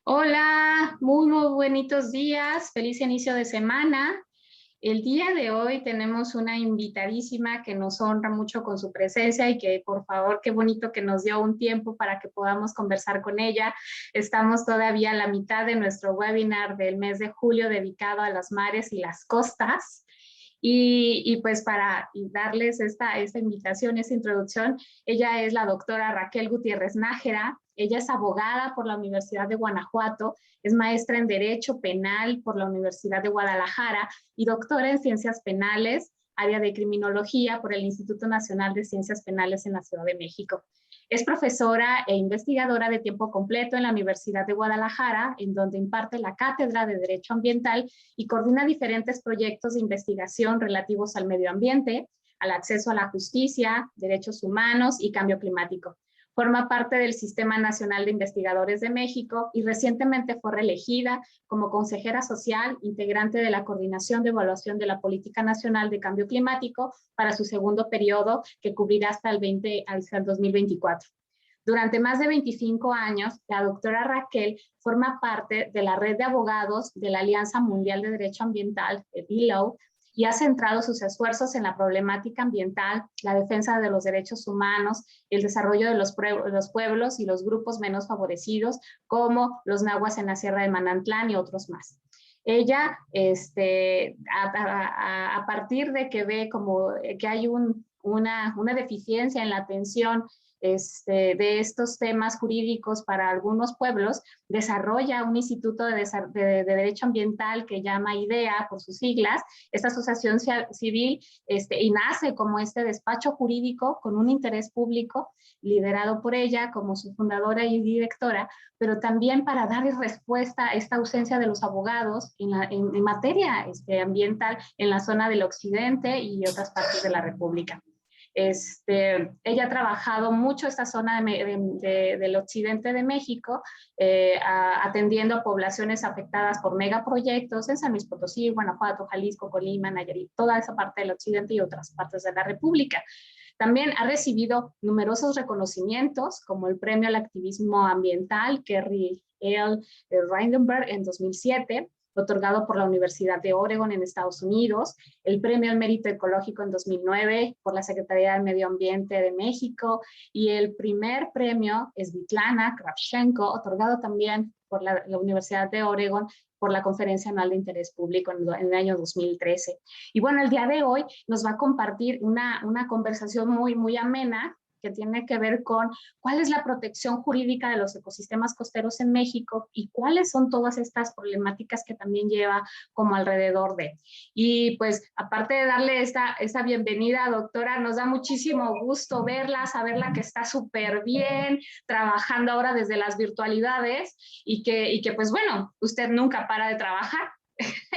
Hola, muy bonitos días, feliz inicio de semana. El día de hoy tenemos una invitadísima que nos honra mucho con su presencia y que por favor, qué bonito que nos dio un tiempo para que podamos conversar con ella. Estamos todavía a la mitad de nuestro webinar del mes de julio dedicado a los mares y las costas. Y pues para darles esta invitación, esta introducción, ella es la doctora Raquel Gutiérrez Nájera. Ella es abogada por la Universidad de Guanajuato, es maestra en Derecho Penal por la Universidad de Guadalajara y doctora en Ciencias Penales, área de Criminología por el Instituto Nacional de Ciencias Penales en la Ciudad de México. Es profesora e investigadora de tiempo completo en la Universidad de Guadalajara, en donde imparte la cátedra de Derecho Ambiental y coordina diferentes proyectos de investigación relativos al medio ambiente, al acceso a la justicia, derechos humanos y cambio climático. Forma parte del Sistema Nacional de Investigadores de México y recientemente fue reelegida como consejera social, integrante de la Coordinación de Evaluación de la Política Nacional de Cambio Climático para su segundo periodo, que cubrirá hasta el 2024. Durante más de 25 años, la doctora Raquel forma parte de la red de abogados de la Alianza Mundial de Derecho Ambiental, ILO, y ha centrado sus esfuerzos en la problemática ambiental, la defensa de los derechos humanos, el desarrollo de los pueblos y los grupos menos favorecidos, como los nahuas en la Sierra de Manantlán y otros más. Ella, a partir de que ve como que hay una deficiencia en la atención de estos temas jurídicos para algunos pueblos, desarrolla un instituto de derecho ambiental que llama IDEA por sus siglas, esta asociación civil, y nace como este despacho jurídico con un interés público, liderado por ella como su fundadora y directora, pero también para dar respuesta a esta ausencia de los abogados en materia ambiental en la zona del occidente y otras partes de la República. Ella ha trabajado mucho esta zona del occidente de México, atendiendo a poblaciones afectadas por megaproyectos en San Luis Potosí, Guanajuato, Jalisco, Colima, Nayarit, toda esa parte del occidente y otras partes de la República. También ha recibido numerosos reconocimientos, como el Premio al Activismo Ambiental Kerry L. Rindenberg en 2007, otorgado por la Universidad de Oregon en Estados Unidos, el Premio al Mérito Ecológico en 2009 por la Secretaría del Medio Ambiente de México y el primer premio Svitlana Kravchenko, otorgado también por la Universidad de Oregon por la Conferencia Anual de Interés Público en el año 2013. Y bueno, el día de hoy nos va a compartir una conversación muy amena que tiene que ver con cuál es la protección jurídica de los ecosistemas costeros en México y cuáles son todas estas problemáticas que también lleva como alrededor de. Y pues, aparte de darle esta bienvenida, doctora, nos da muchísimo gusto verla, saberla que está súper bien, trabajando ahora desde las virtualidades y que pues bueno, usted nunca para de trabajar.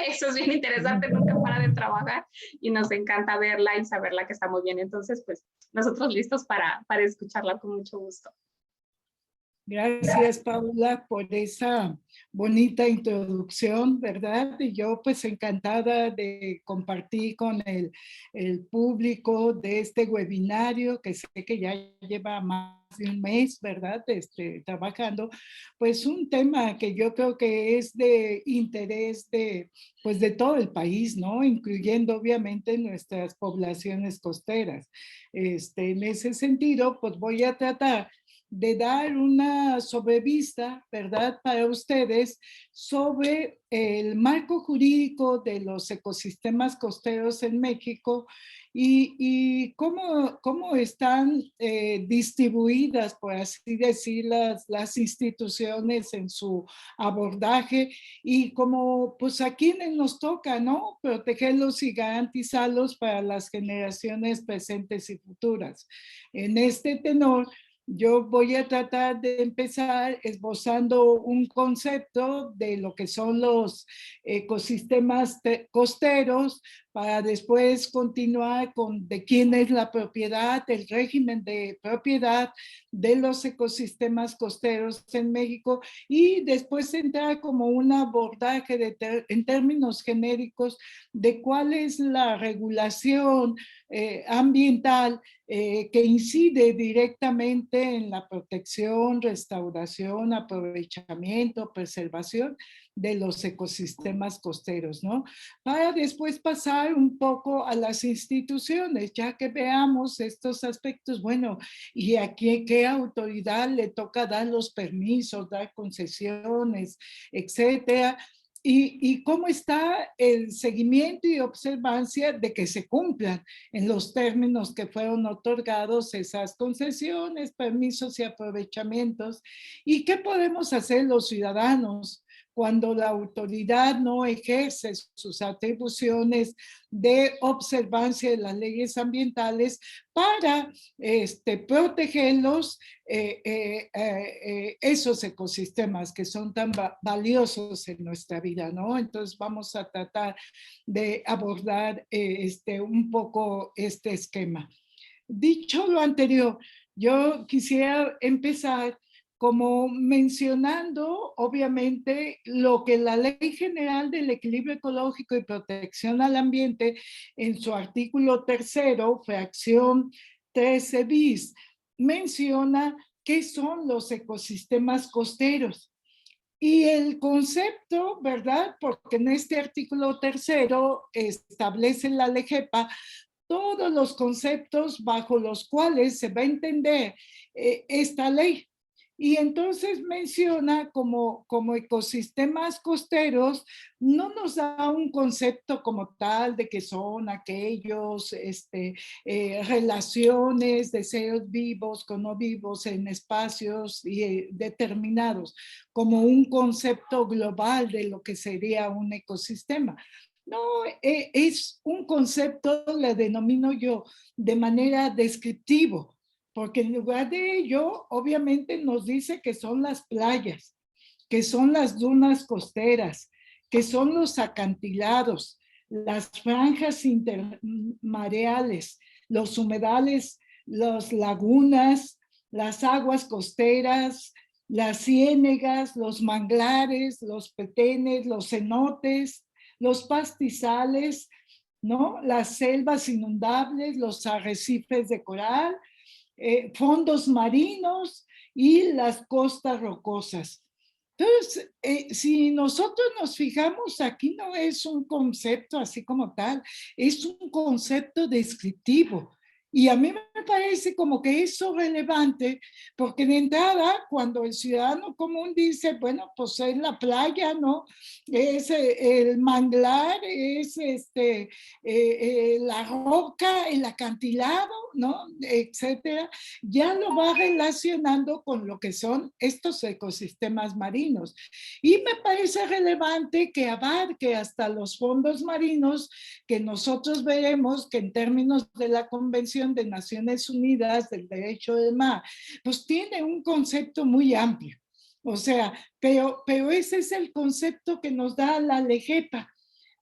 Eso es bien interesante, nunca para de trabajar y nos encanta verla y saberla que está muy bien. Entonces, pues nosotros listos para escucharla con mucho gusto. Gracias, Paula, por esa bonita introducción, ¿verdad? Y yo pues encantada de compartir con el público de este webinario, que sé que ya lleva más de un mes, ¿verdad? Trabajando, pues un tema que yo creo que es de interés pues de todo el país, ¿no? Incluyendo obviamente nuestras poblaciones costeras. En ese sentido, pues voy a tratar de dar una sobrevista, ¿verdad?, para ustedes sobre el marco jurídico de los ecosistemas costeros en México y cómo están distribuidas, por así decir, las instituciones en su abordaje y como pues a quienes nos toca, ¿no?, protegerlos y garantizarlos para las generaciones presentes y futuras. En este tenor, yo voy a tratar de empezar esbozando un concepto de lo que son los ecosistemas costeros, para después continuar con de quién es la propiedad, el régimen de propiedad de los ecosistemas costeros en México y después entrar como un abordaje en términos genéricos de cuál es la regulación ambiental que incide directamente en la protección, restauración, aprovechamiento, preservación de los ecosistemas costeros, ¿no? Para después pasar un poco a las instituciones, ya que veamos estos aspectos, bueno, ¿y a qué autoridad le toca dar los permisos, dar concesiones, etcétera? Y cómo está el seguimiento y observancia de que se cumplan en los términos que fueron otorgados esas concesiones, permisos y aprovechamientos. ¿Y qué podemos hacer los ciudadanos cuando la autoridad no ejerce sus atribuciones de observancia de las leyes ambientales para protegerlos, esos ecosistemas que son tan valiosos en nuestra vida, ¿no? Entonces vamos a tratar de abordar un poco este esquema. Dicho lo anterior, yo quisiera empezar como mencionando, obviamente, lo que la Ley General del Equilibrio Ecológico y Protección al Ambiente, en su artículo 3º, fracción 13 bis, menciona qué son los ecosistemas costeros. Y el concepto, ¿verdad? Porque en este artículo 3º establece la LEGEPA todos los conceptos bajo los cuales se va a entender esta ley. Y entonces menciona como ecosistemas costeros, no nos da un concepto como tal de que son aquellos relaciones de seres vivos con no vivos en espacios determinados, como un concepto global de lo que sería un ecosistema. No, es un concepto, le denomino yo, de manera descriptivo, porque en lugar de ello, obviamente nos dice que son las playas, que son las dunas costeras, que son los acantilados, las franjas intermareales, los humedales, las lagunas, las aguas costeras, las ciénegas, los manglares, los petenes, los cenotes, los pastizales, ¿no? Las selvas inundables, los arrecifes de coral, fondos marinos y las costas rocosas. Entonces, si nosotros nos fijamos, aquí no es un concepto así como tal, es un concepto descriptivo. Y a mí me parece como que eso es relevante, porque de entrada, cuando el ciudadano común dice, bueno, pues es la playa, ¿no? Es el manglar, es la roca, el acantilado, ¿no? Etcétera, ya lo va relacionando con lo que son estos ecosistemas marinos. Y me parece relevante que abarque hasta los fondos marinos, que nosotros veremos que en términos de la Convención de Naciones Unidas del Derecho del Mar, pues tiene un concepto muy amplio. O sea, pero ese es el concepto que nos da la LEGEPA.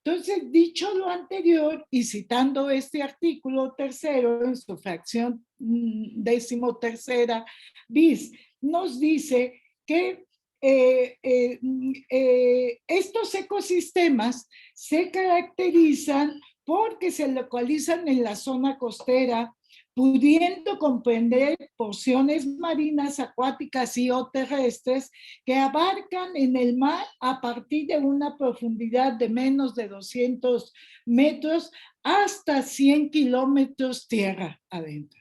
Entonces, dicho lo anterior y citando este artículo 3º en su fracción 13ª bis, nos dice que estos ecosistemas se caracterizan porque se localizan en la zona costera, pudiendo comprender porciones marinas, acuáticas y o terrestres que abarcan en el mar a partir de una profundidad de menos de 200 metros hasta 100 kilómetros tierra adentro.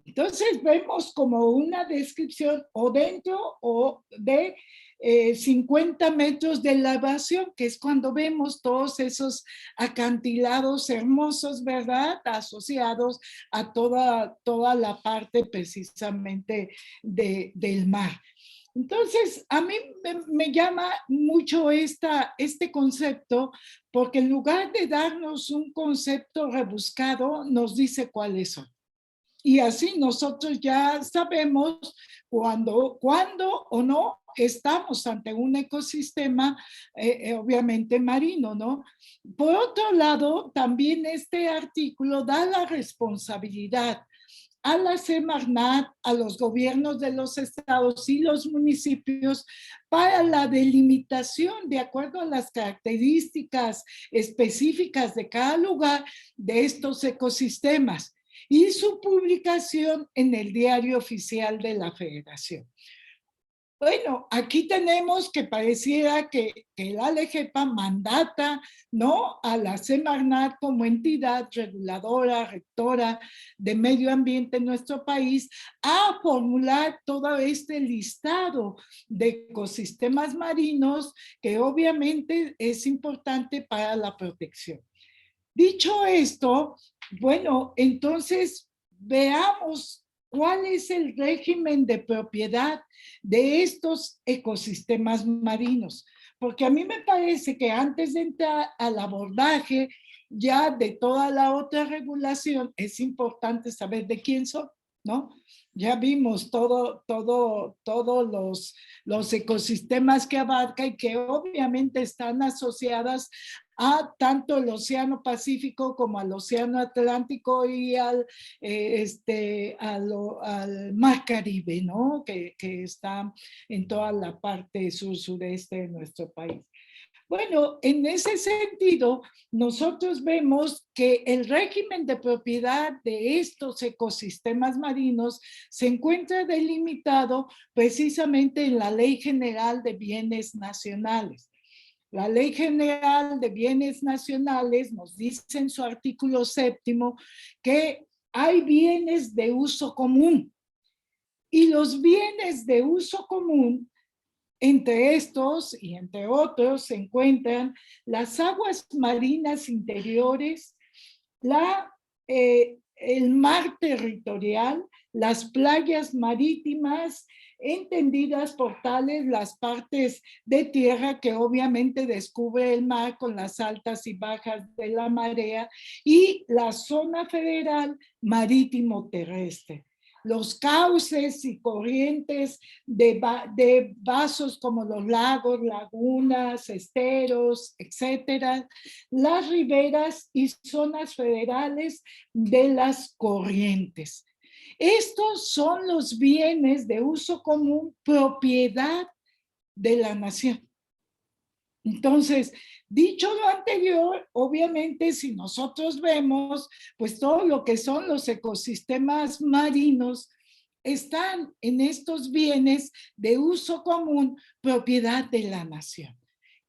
Entonces vemos como una descripción o dentro o de 50 metros de elevación, que es cuando vemos todos esos acantilados hermosos, ¿verdad? Asociados a toda la parte precisamente del mar. Entonces, a mí me llama mucho este concepto, porque en lugar de darnos un concepto rebuscado, nos dice cuáles son. Y así nosotros ya sabemos cuándo o no estamos ante un ecosistema obviamente marino, ¿no? Por otro lado, también este artículo da la responsabilidad a la Semarnat, a los gobiernos de los estados y los municipios para la delimitación de acuerdo a las características específicas de cada lugar de estos ecosistemas y su publicación en el Diario Oficial de la Federación. Bueno, aquí tenemos que pareciera que la LGPA mandata, ¿no?, a la Semarnat como entidad reguladora, rectora de medio ambiente en nuestro país, a formular todo este listado de ecosistemas marinos que obviamente es importante para la protección. Dicho esto, bueno, entonces veamos cuál es el régimen de propiedad de estos ecosistemas marinos. Porque a mí me parece que antes de entrar al abordaje ya de toda la otra regulación, es importante saber de quién son, ¿no? Ya vimos todos los ecosistemas que abarca y que obviamente están asociadas a tanto el Océano Pacífico como al Océano Atlántico y al Mar Caribe, ¿no? Que está en toda la parte sur-sureste de nuestro país. Bueno, en ese sentido, nosotros vemos que el régimen de propiedad de estos ecosistemas marinos se encuentra delimitado precisamente en la Ley General de Bienes Nacionales. La Ley General de Bienes Nacionales nos dice en su artículo 7º que hay bienes de uso común y los bienes de uso común, entre estos y entre otros, se encuentran las aguas marinas interiores, el mar territorial, las playas marítimas, entendidas por tales las partes de tierra que obviamente descubre el mar con las altas y bajas de la marea, y la zona federal marítimo terrestre. Los cauces y corrientes de vasos como los lagos, lagunas, esteros, etcétera, las riberas y zonas federales de las corrientes. Estos son los bienes de uso común, propiedad de la nación. Entonces, dicho lo anterior, obviamente si nosotros vemos, pues todo lo que son los ecosistemas marinos están en estos bienes de uso común, propiedad de la nación.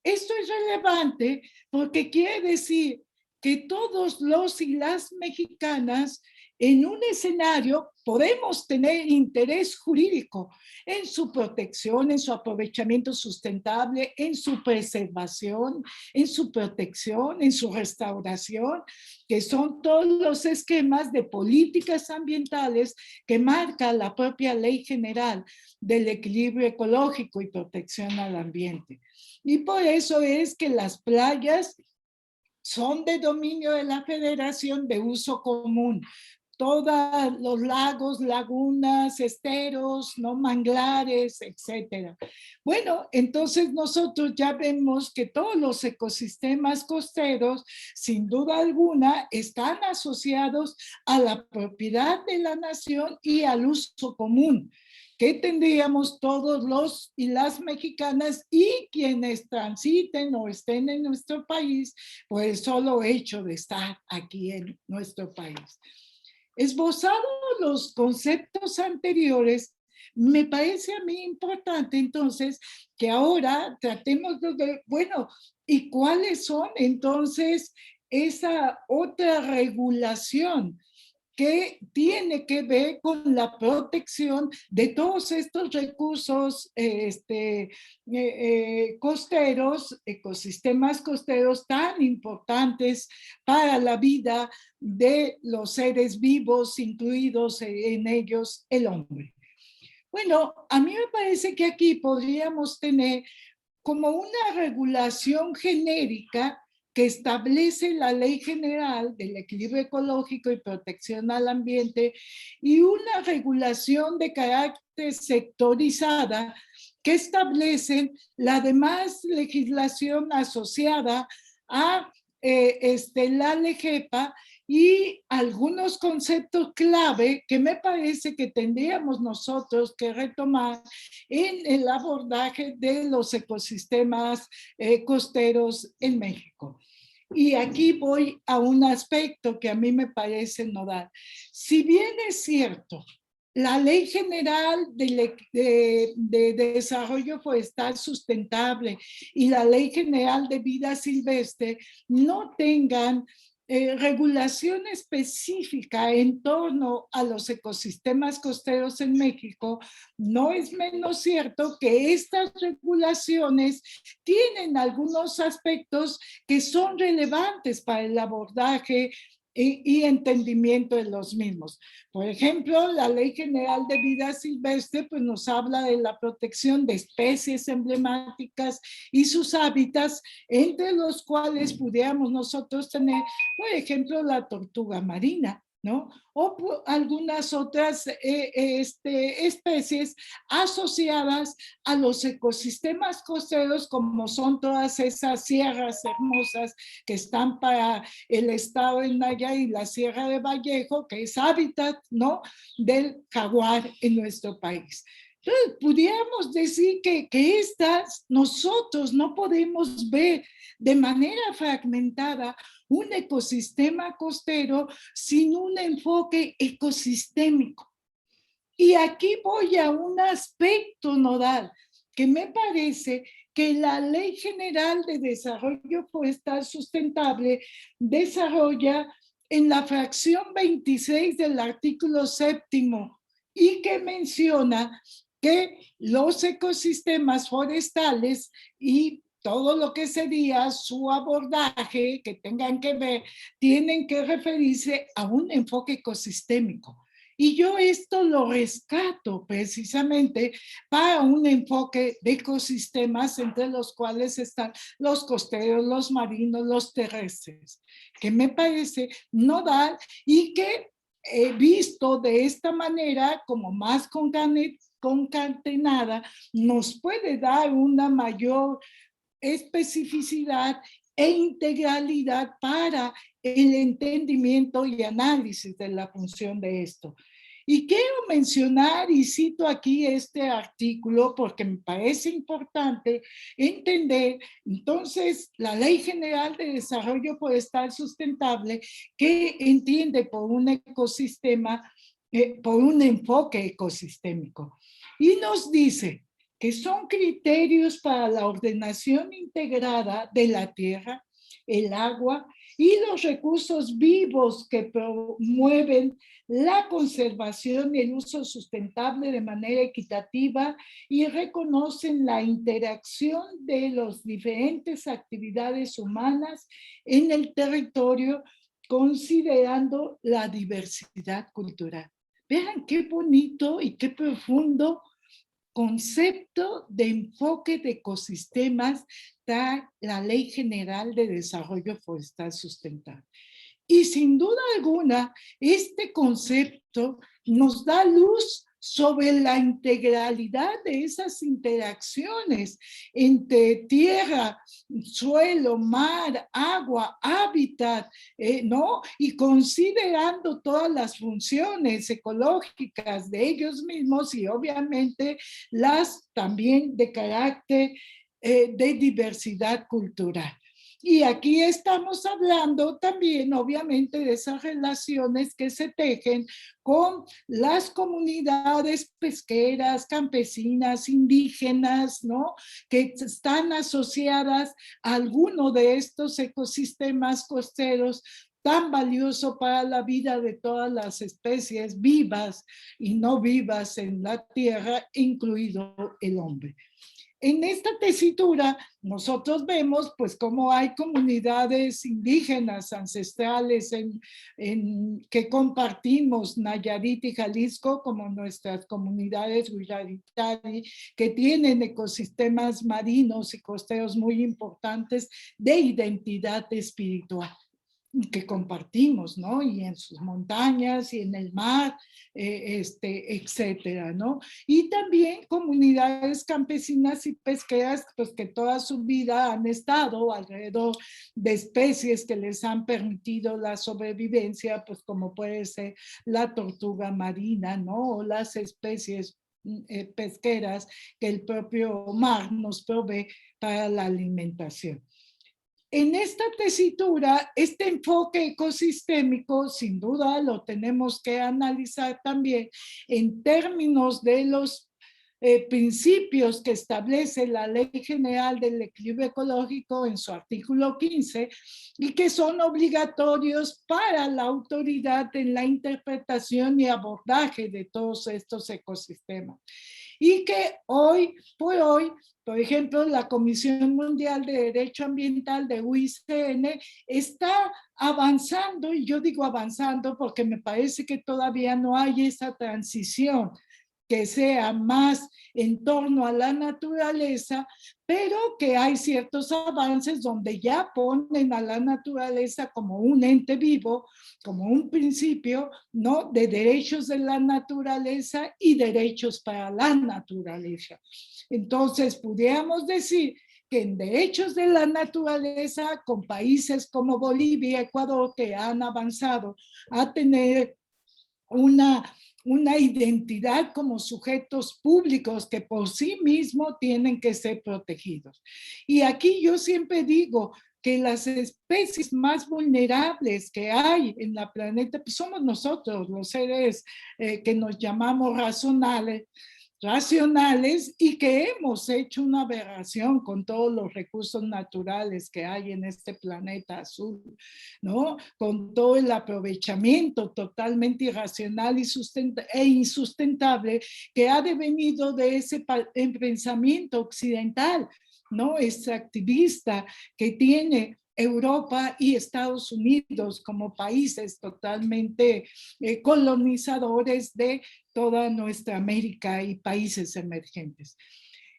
Esto es relevante porque quiere decir que todos los y las mexicanas en un escenario podemos tener interés jurídico en su protección, en su aprovechamiento sustentable, en su preservación, en su protección, en su restauración, que son todos los esquemas de políticas ambientales que marca la propia Ley General del Equilibrio Ecológico y Protección al Ambiente. Y por eso es que las playas son de dominio de la Federación de uso común. Todos los lagos, lagunas, esteros, ¿no?, manglares, etcétera. Bueno, entonces nosotros ya vemos que todos los ecosistemas costeros, sin duda alguna, están asociados a la propiedad de la nación y al uso común, que tendríamos todos los y las mexicanas y quienes transiten o estén en nuestro país por el solo hecho de estar aquí en nuestro país. Esbozados los conceptos anteriores, me parece a mí importante entonces que ahora tratemos de, bueno, ¿y cuáles son entonces esa otra regulación que tiene que ver con la protección de todos estos recursos costeros, ecosistemas costeros tan importantes para la vida de los seres vivos, incluidos en ellos el hombre? Bueno, a mí me parece que aquí podríamos tener como una regulación genérica que establece la Ley General del Equilibrio Ecológico y Protección al Ambiente y una regulación de carácter sectorizada que establecen la demás legislación asociada a la LEGEPA y algunos conceptos clave que me parece que tendríamos nosotros que retomar en el abordaje de los ecosistemas costeros en México. Y aquí voy a un aspecto que a mí me parece nodal. Si bien es cierto, la Ley General de Desarrollo Forestal Sustentable y la Ley General de Vida Silvestre no tengan regulación específica en torno a los ecosistemas costeros en México, no es menos cierto que estas regulaciones tienen algunos aspectos que son relevantes para el abordaje y entendimiento de los mismos. Por ejemplo, la Ley General de Vida Silvestre pues nos habla de la protección de especies emblemáticas y sus hábitats, entre los cuales pudiéramos nosotros tener, por ejemplo, la tortuga marina, ¿no? O algunas otras especies asociadas a los ecosistemas costeros, como son todas esas sierras hermosas que están para el estado de Nayarit y la Sierra de Vallejo, que es hábitat, ¿no?, del jaguar en nuestro país. Entonces, pudiéramos decir que estas nosotros no podemos ver de manera fragmentada un ecosistema costero sin un enfoque ecosistémico. Y aquí voy a un aspecto nodal que me parece que la Ley General de Desarrollo Forestal Sustentable desarrolla en la fracción 26 del artículo 7º y que menciona que los ecosistemas forestales y todo lo que sería su abordaje que tengan que ver, tienen que referirse a un enfoque ecosistémico. Y yo esto lo rescato precisamente para un enfoque de ecosistemas entre los cuales están los costeros, los marinos, los terrestres, que me parece nodal y que he visto de esta manera como más concatenada nos puede dar una mayor especificidad e integralidad para el entendimiento y análisis de la función de esto. Y quiero mencionar, y cito aquí este artículo porque me parece importante entender, entonces, la Ley General de Desarrollo Forestal Sustentable, que entiende por un ecosistema, por un enfoque ecosistémico. Y nos dice que son criterios para la ordenación integrada de la tierra, el agua y los recursos vivos que promueven la conservación y el uso sustentable de manera equitativa y reconocen la interacción de las diferentes actividades humanas en el territorio, considerando la diversidad cultural. Vean qué bonito y qué profundo concepto de enfoque de ecosistemas da la Ley General de Desarrollo Forestal Sustentable. Y sin duda alguna, este concepto nos da luz sobre la integralidad de esas interacciones entre tierra, suelo, mar, agua, hábitat, ¿no? Y considerando todas las funciones ecológicas de ellos mismos y obviamente las también de carácter de diversidad cultural. Y aquí estamos hablando también, obviamente, de esas relaciones que se tejen con las comunidades pesqueras, campesinas, indígenas, ¿no?, que están asociadas a alguno de estos ecosistemas costeros tan valioso para la vida de todas las especies vivas y no vivas en la tierra, incluido el hombre. En esta tesitura nosotros vemos pues cómo hay comunidades indígenas ancestrales que compartimos Nayarit y Jalisco, como nuestras comunidades Huiraritari, que tienen ecosistemas marinos y costeros muy importantes de identidad espiritual. que compartimos, ¿no? Y en sus montañas y en el mar, etcétera, ¿no? Y también comunidades campesinas y pesqueras, pues que toda su vida han estado alrededor de especies que les han permitido la sobrevivencia, pues como puede ser la tortuga marina, ¿no? O las especies pesqueras que el propio mar nos provee para la alimentación. En esta tesitura, este enfoque ecosistémico, sin duda, lo tenemos que analizar también en términos de los principios que establece la Ley General del Equilibrio Ecológico en su artículo 15 y que son obligatorios para la autoridad en la interpretación y abordaje de todos estos ecosistemas. Y que hoy por hoy, por ejemplo, la Comisión Mundial de Derecho Ambiental de UICN está avanzando, y yo digo avanzando porque me parece que todavía no hay esa transición que sea más en torno a la naturaleza, pero que hay ciertos avances donde ya ponen a la naturaleza como un ente vivo, como un principio, ¿no? De derechos de la naturaleza y derechos para la naturaleza. Entonces, pudiéramos decir que en derechos de la naturaleza, con países como Bolivia y Ecuador que han avanzado a tener una identidad como sujetos públicos que por sí mismos tienen que ser protegidos. Y aquí yo siempre digo que las especies más vulnerables que hay en la planeta pues somos nosotros, los seres que nos llamamos racionales y que hemos hecho una aberración con todos los recursos naturales que hay en este planeta azul, ¿no? Con todo el aprovechamiento totalmente irracional e insustentable que ha devenido de ese pensamiento occidental, ¿no? Extractivista que tiene Europa y Estados Unidos como países totalmente colonizadores de toda nuestra América y países emergentes.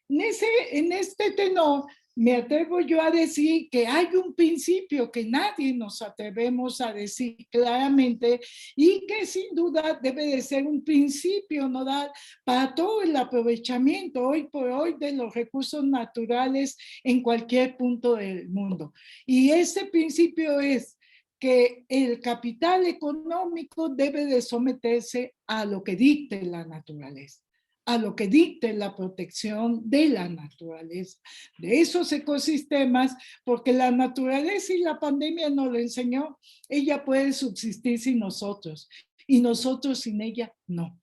En este tenor, me atrevo yo a decir que hay un principio que nadie nos atrevemos a decir claramente y que sin duda debe de ser un principio nodal para todo el aprovechamiento hoy por hoy de los recursos naturales en cualquier punto del mundo. Y ese principio es que el capital económico debe de someterse a lo que dicte la naturaleza, a lo que dicte la protección de la naturaleza, de esos ecosistemas, porque la naturaleza y la pandemia nos lo enseñó, ella puede subsistir sin nosotros y nosotros sin ella no.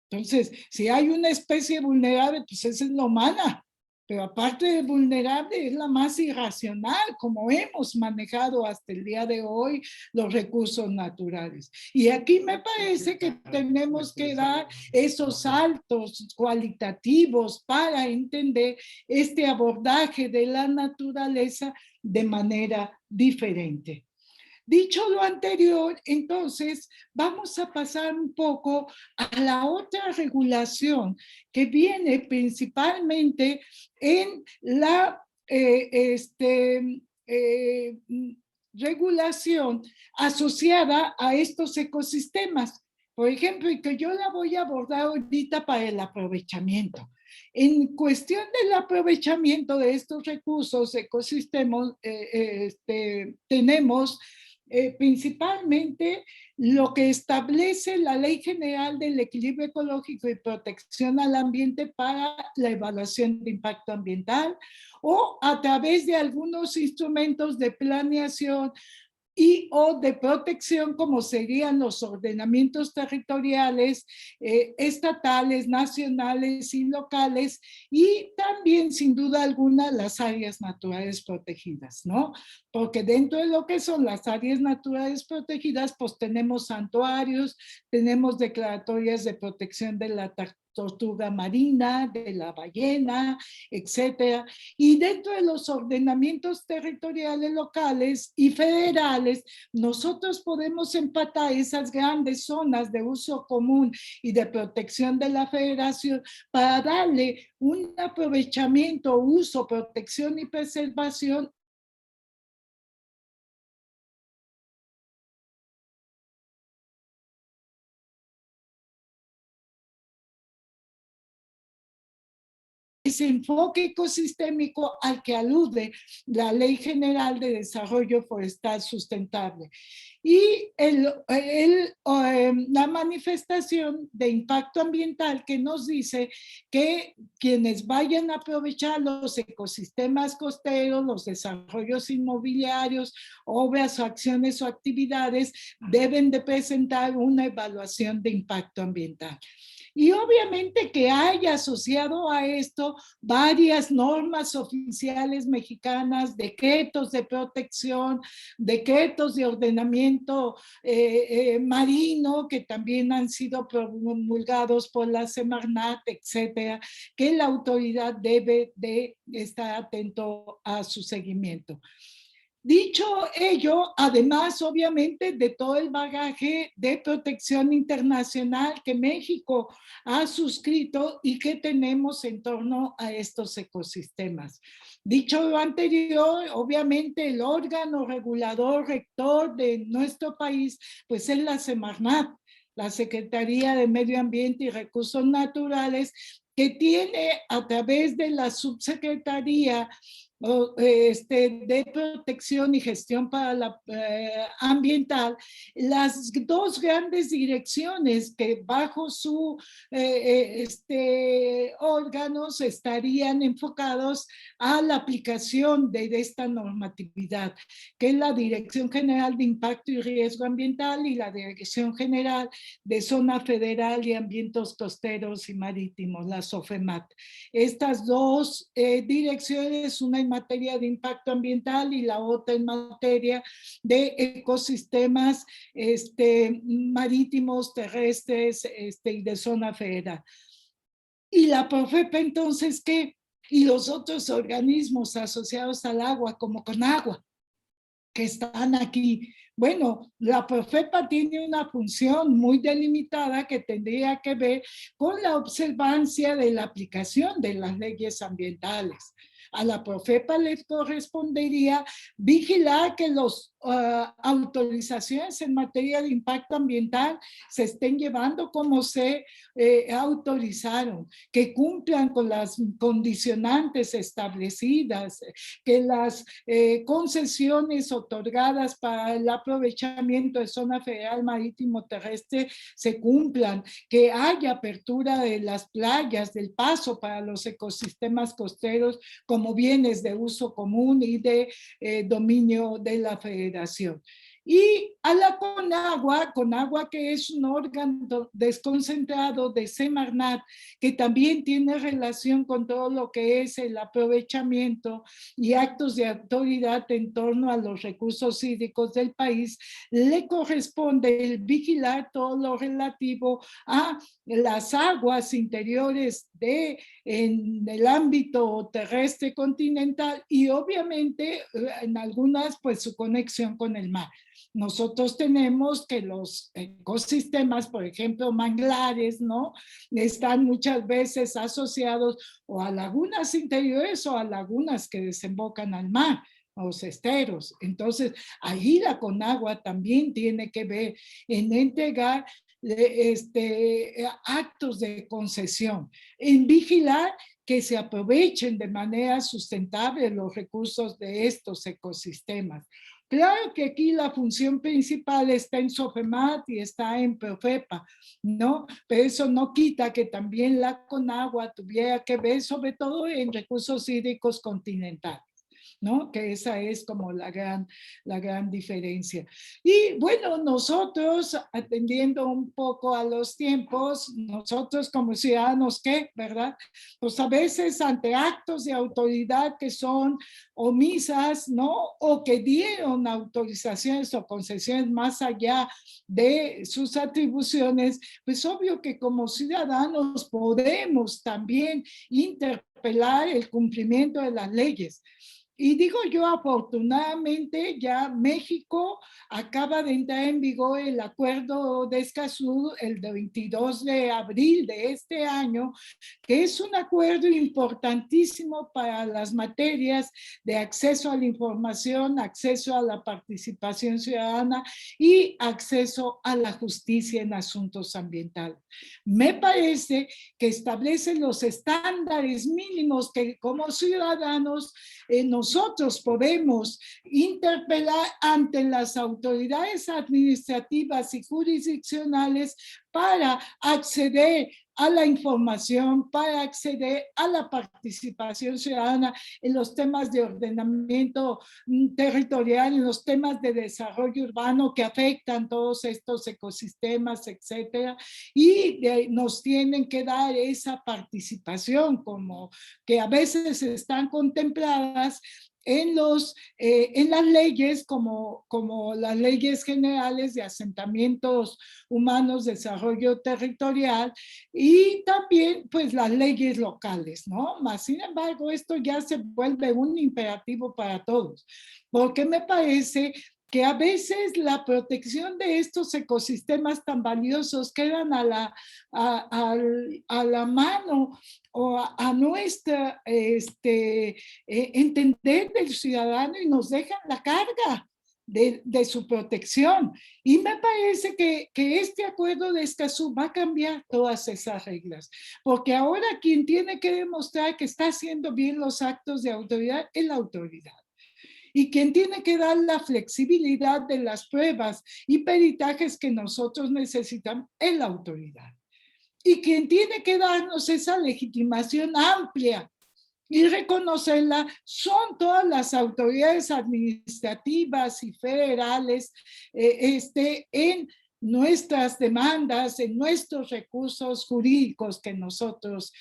Entonces, si hay una especie vulnerable, pues esa es la humana, pero aparte de vulnerable es la más irracional, como hemos manejado hasta el día de hoy los recursos naturales. Y aquí me parece que tenemos que dar esos saltos cualitativos para entender este abordaje de la naturaleza de manera diferente. Dicho lo anterior, entonces vamos a pasar un poco a la otra regulación que viene principalmente en la regulación asociada a estos ecosistemas. Por ejemplo, y que yo la voy a abordar ahorita para el aprovechamiento. En cuestión del aprovechamiento de estos recursos, ecosistemas, tenemos principalmente lo que establece la Ley General del Equilibrio Ecológico y Protección al Ambiente para la evaluación de impacto ambiental o a través de algunos instrumentos de planeación y o de protección como serían los ordenamientos territoriales, estatales, nacionales y locales y también sin duda alguna las áreas naturales protegidas, ¿no? Porque dentro de lo que son las áreas naturales protegidas pues tenemos santuarios, tenemos declaratorias de protección de la tortuga marina, de la ballena, etcétera. Y dentro de los ordenamientos territoriales locales y federales, nosotros podemos empatar esas grandes zonas de uso común y de protección de la federación para darle un aprovechamiento, uso, protección y preservación ese enfoque ecosistémico al que alude la Ley General de Desarrollo Forestal Sustentable. Y la manifestación de impacto ambiental que nos dice que quienes vayan a aprovechar los ecosistemas costeros, los desarrollos inmobiliarios, obras o acciones o actividades, deben de presentar una evaluación de impacto ambiental. Y obviamente que haya asociado a esto varias normas oficiales mexicanas, decretos de protección, decretos de ordenamiento marino que también han sido promulgados por la Semarnat, etcétera, que la autoridad debe de estar atento a su seguimiento. Dicho ello, además, obviamente, de todo el bagaje de protección internacional que México ha suscrito y que tenemos en torno a estos ecosistemas. Dicho lo anterior, obviamente, el órgano regulador rector de nuestro país, pues es la Semarnat, la Secretaría de Medio Ambiente y Recursos Naturales, que tiene a través de la subsecretaría de protección y gestión para la ambiental, las dos grandes direcciones que bajo su órganos estarían enfocados a la aplicación de esta normatividad, que es la Dirección General de Impacto y Riesgo Ambiental y la Dirección General de Zona Federal y Ambientes Costeros y Marítimos, la SOFEMAT. Estas dos direcciones, una en materia de impacto ambiental y la otra en materia de ecosistemas marítimos, terrestres y de zona federal. Y la Profepa entonces, ¿qué? Y los otros organismos asociados al agua, como Conagua, que están aquí. Bueno, la Profepa tiene una función muy delimitada que tendría que ver con la observancia de la aplicación de las leyes ambientales. A la Profepa les correspondería vigilar que las autorizaciones en materia de impacto ambiental se estén llevando como se autorizaron, que cumplan con las condicionantes establecidas, que las concesiones otorgadas para el aprovechamiento de zona federal marítimo terrestre se cumplan, que haya apertura de las playas, del paso para los ecosistemas costeros como bienes de uso común y de dominio de la federación. Y a la Conagua que es un órgano desconcentrado de Semarnat, que también tiene relación con todo lo que es el aprovechamiento y actos de autoridad en torno a los recursos hídricos del país, le corresponde el vigilar todo lo relativo a las aguas interiores en el ámbito terrestre continental y obviamente en algunas pues su conexión con el mar. Nosotros tenemos que los ecosistemas, por ejemplo, manglares, ¿no? Están muchas veces asociados o a lagunas interiores o a lagunas que desembocan al mar, los esteros. Entonces, ahí la Conagua también tiene que ver en entregar actos de concesión, en vigilar que se aprovechen de manera sustentable los recursos de estos ecosistemas. Claro que aquí la función principal está en SOFEMAT y está en Profepa, ¿no? Pero eso no quita que también la Conagua tuviera que ver sobre todo en recursos hídricos continentales, ¿no? Que esa es como la gran diferencia. Y bueno, nosotros, atendiendo un poco a los tiempos, nosotros como ciudadanos, ¿qué? ¿Verdad? Pues a veces ante actos de autoridad que son omisas, ¿no? O que dieron autorizaciones o concesiones más allá de sus atribuciones, pues obvio que como ciudadanos podemos también interpelar el cumplimiento de las leyes. Y digo yo, afortunadamente, ya México acaba de entrar en vigor el acuerdo de Escazú el 22 de abril de este año, que es un acuerdo importantísimo para las materias de acceso a la información, acceso a la participación ciudadana y acceso a la justicia en asuntos ambientales. Me parece que establece los estándares mínimos que como ciudadanos nosotros podemos interpelar ante las autoridades administrativas y jurisdiccionales para acceder a la información, para acceder a la participación ciudadana en los temas de ordenamiento territorial, en los temas de desarrollo urbano que afectan todos estos ecosistemas, etcétera, y nos tienen que dar esa participación como que a veces están contempladas en las leyes como las leyes generales de asentamientos humanos, desarrollo territorial y también pues las leyes locales, ¿no? Mas, sin embargo, esto ya se vuelve un imperativo para todos, porque me parece que a veces la protección de estos ecosistemas tan valiosos quedan a la mano o a nuestra entender del ciudadano y nos dejan la carga de su protección. Y me parece que este acuerdo de Escazú va a cambiar todas esas reglas, porque ahora quien tiene que demostrar que está haciendo bien los actos de autoridad es la autoridad. Y quien tiene que dar la flexibilidad de las pruebas y peritajes que nosotros necesitamos es la autoridad. Y quien tiene que darnos esa legitimación amplia y reconocerla son todas las autoridades administrativas y federales en nuestras demandas, en nuestros recursos jurídicos que nosotros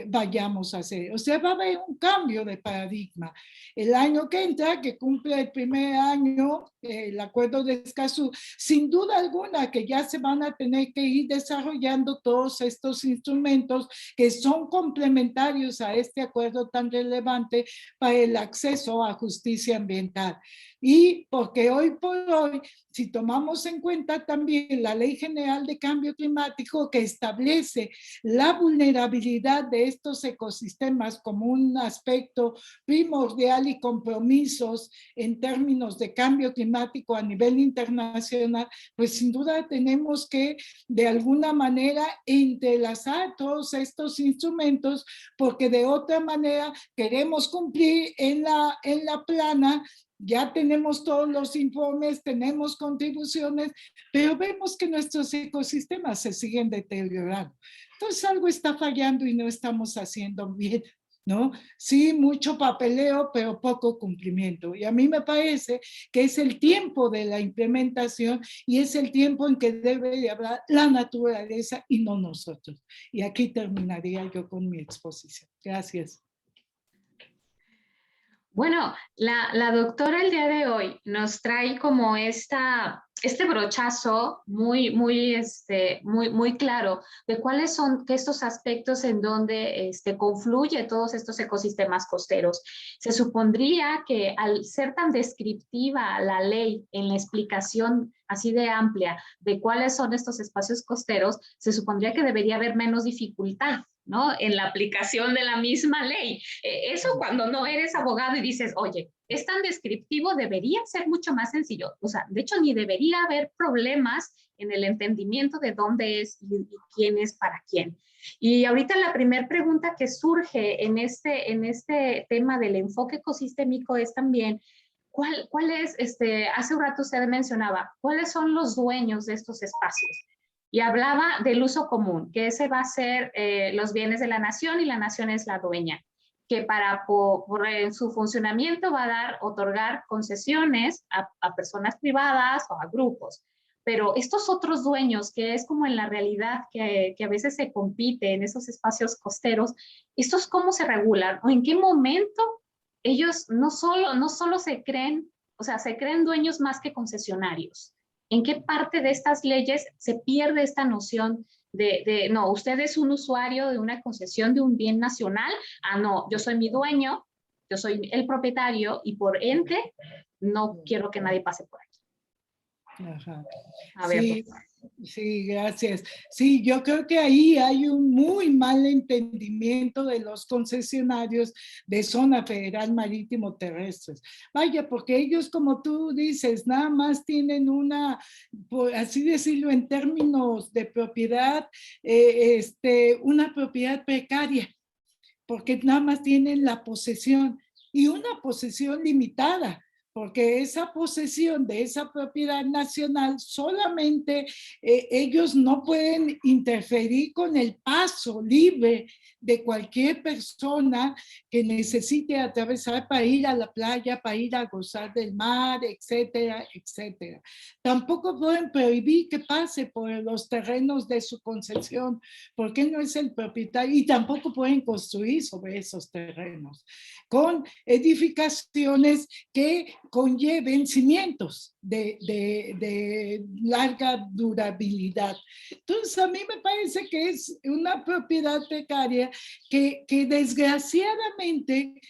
vayamos a hacer. O sea, va a haber un cambio de paradigma. El año que entra, que cumple el primer año, el acuerdo de Escazú, sin duda alguna que ya se van a tener que ir desarrollando todos estos instrumentos que son complementarios a este acuerdo tan relevante para el acceso a justicia ambiental. Y porque hoy por hoy, si tomamos en cuenta también la Ley General de Cambio Climático que establece la vulnerabilidad de estos ecosistemas como un aspecto primordial y compromisos en términos de cambio climático a nivel internacional, pues sin duda tenemos que de alguna manera entrelazar todos estos instrumentos porque de otra manera queremos cumplir en la plana. Ya tenemos todos los informes, tenemos contribuciones, pero vemos que nuestros ecosistemas se siguen deteriorando. Entonces algo está fallando y no estamos haciendo bien, ¿no? Sí, mucho papeleo, pero poco cumplimiento. Y a mí me parece que es el tiempo de la implementación y es el tiempo en que debe de hablar la naturaleza y no nosotros. Y aquí terminaría yo con mi exposición. Gracias. Bueno, la doctora el día de hoy nos trae como este brochazo muy claro de cuáles son estos aspectos en donde confluye todos estos ecosistemas costeros. Se supondría que al ser tan descriptiva la ley en la explicación así de amplia de cuáles son estos espacios costeros, se supondría que debería haber menos dificultad, ¿no? En la aplicación de la misma ley. Eso cuando no eres abogado y dices, oye, es tan descriptivo, debería ser mucho más sencillo. O sea, de hecho, ni debería haber problemas en el entendimiento de dónde es y quién es para quién. Y ahorita la primera pregunta que surge en este tema del enfoque ecosistémico es también, ¿cuál es, hace un rato usted mencionaba, cuáles son los dueños de estos espacios? Y hablaba del uso común, que ese va a ser los bienes de la nación y la nación es la dueña, que por su funcionamiento va a otorgar concesiones a personas privadas o a grupos. Pero estos otros dueños, que es como en la realidad que a veces se compite en esos espacios costeros, ¿estos cómo se regulan? ¿O en qué momento ellos no solo se creen, o sea, se creen dueños más que concesionarios? ¿En qué parte de estas leyes se pierde esta noción no, usted es un usuario de una concesión de un bien nacional? Ah, no, yo soy mi dueño yo soy el propietario y por ente no quiero que nadie pase por aquí. Ajá. A ver, Sí, sí, gracias. Sí, yo creo que ahí hay un muy mal entendimiento de los concesionarios de zona federal marítimo terrestres. Vaya, porque ellos, como tú dices, nada más tienen una, por así decirlo, en términos de propiedad, una propiedad precaria, porque nada más tienen la posesión y una posesión limitada, porque esa posesión de esa propiedad nacional solamente ellos no pueden interferir con el paso libre de cualquier persona que necesite atravesar para ir a la playa, para ir a gozar del mar, etcétera, etcétera. Tampoco pueden prohibir que pase por los terrenos de su concesión, porque no es el propietario, y tampoco pueden construir sobre esos terrenos con edificaciones que conlleven cimientos de larga durabilidad. Entonces, a mí me parece que es una propiedad precaria que desgraciadamente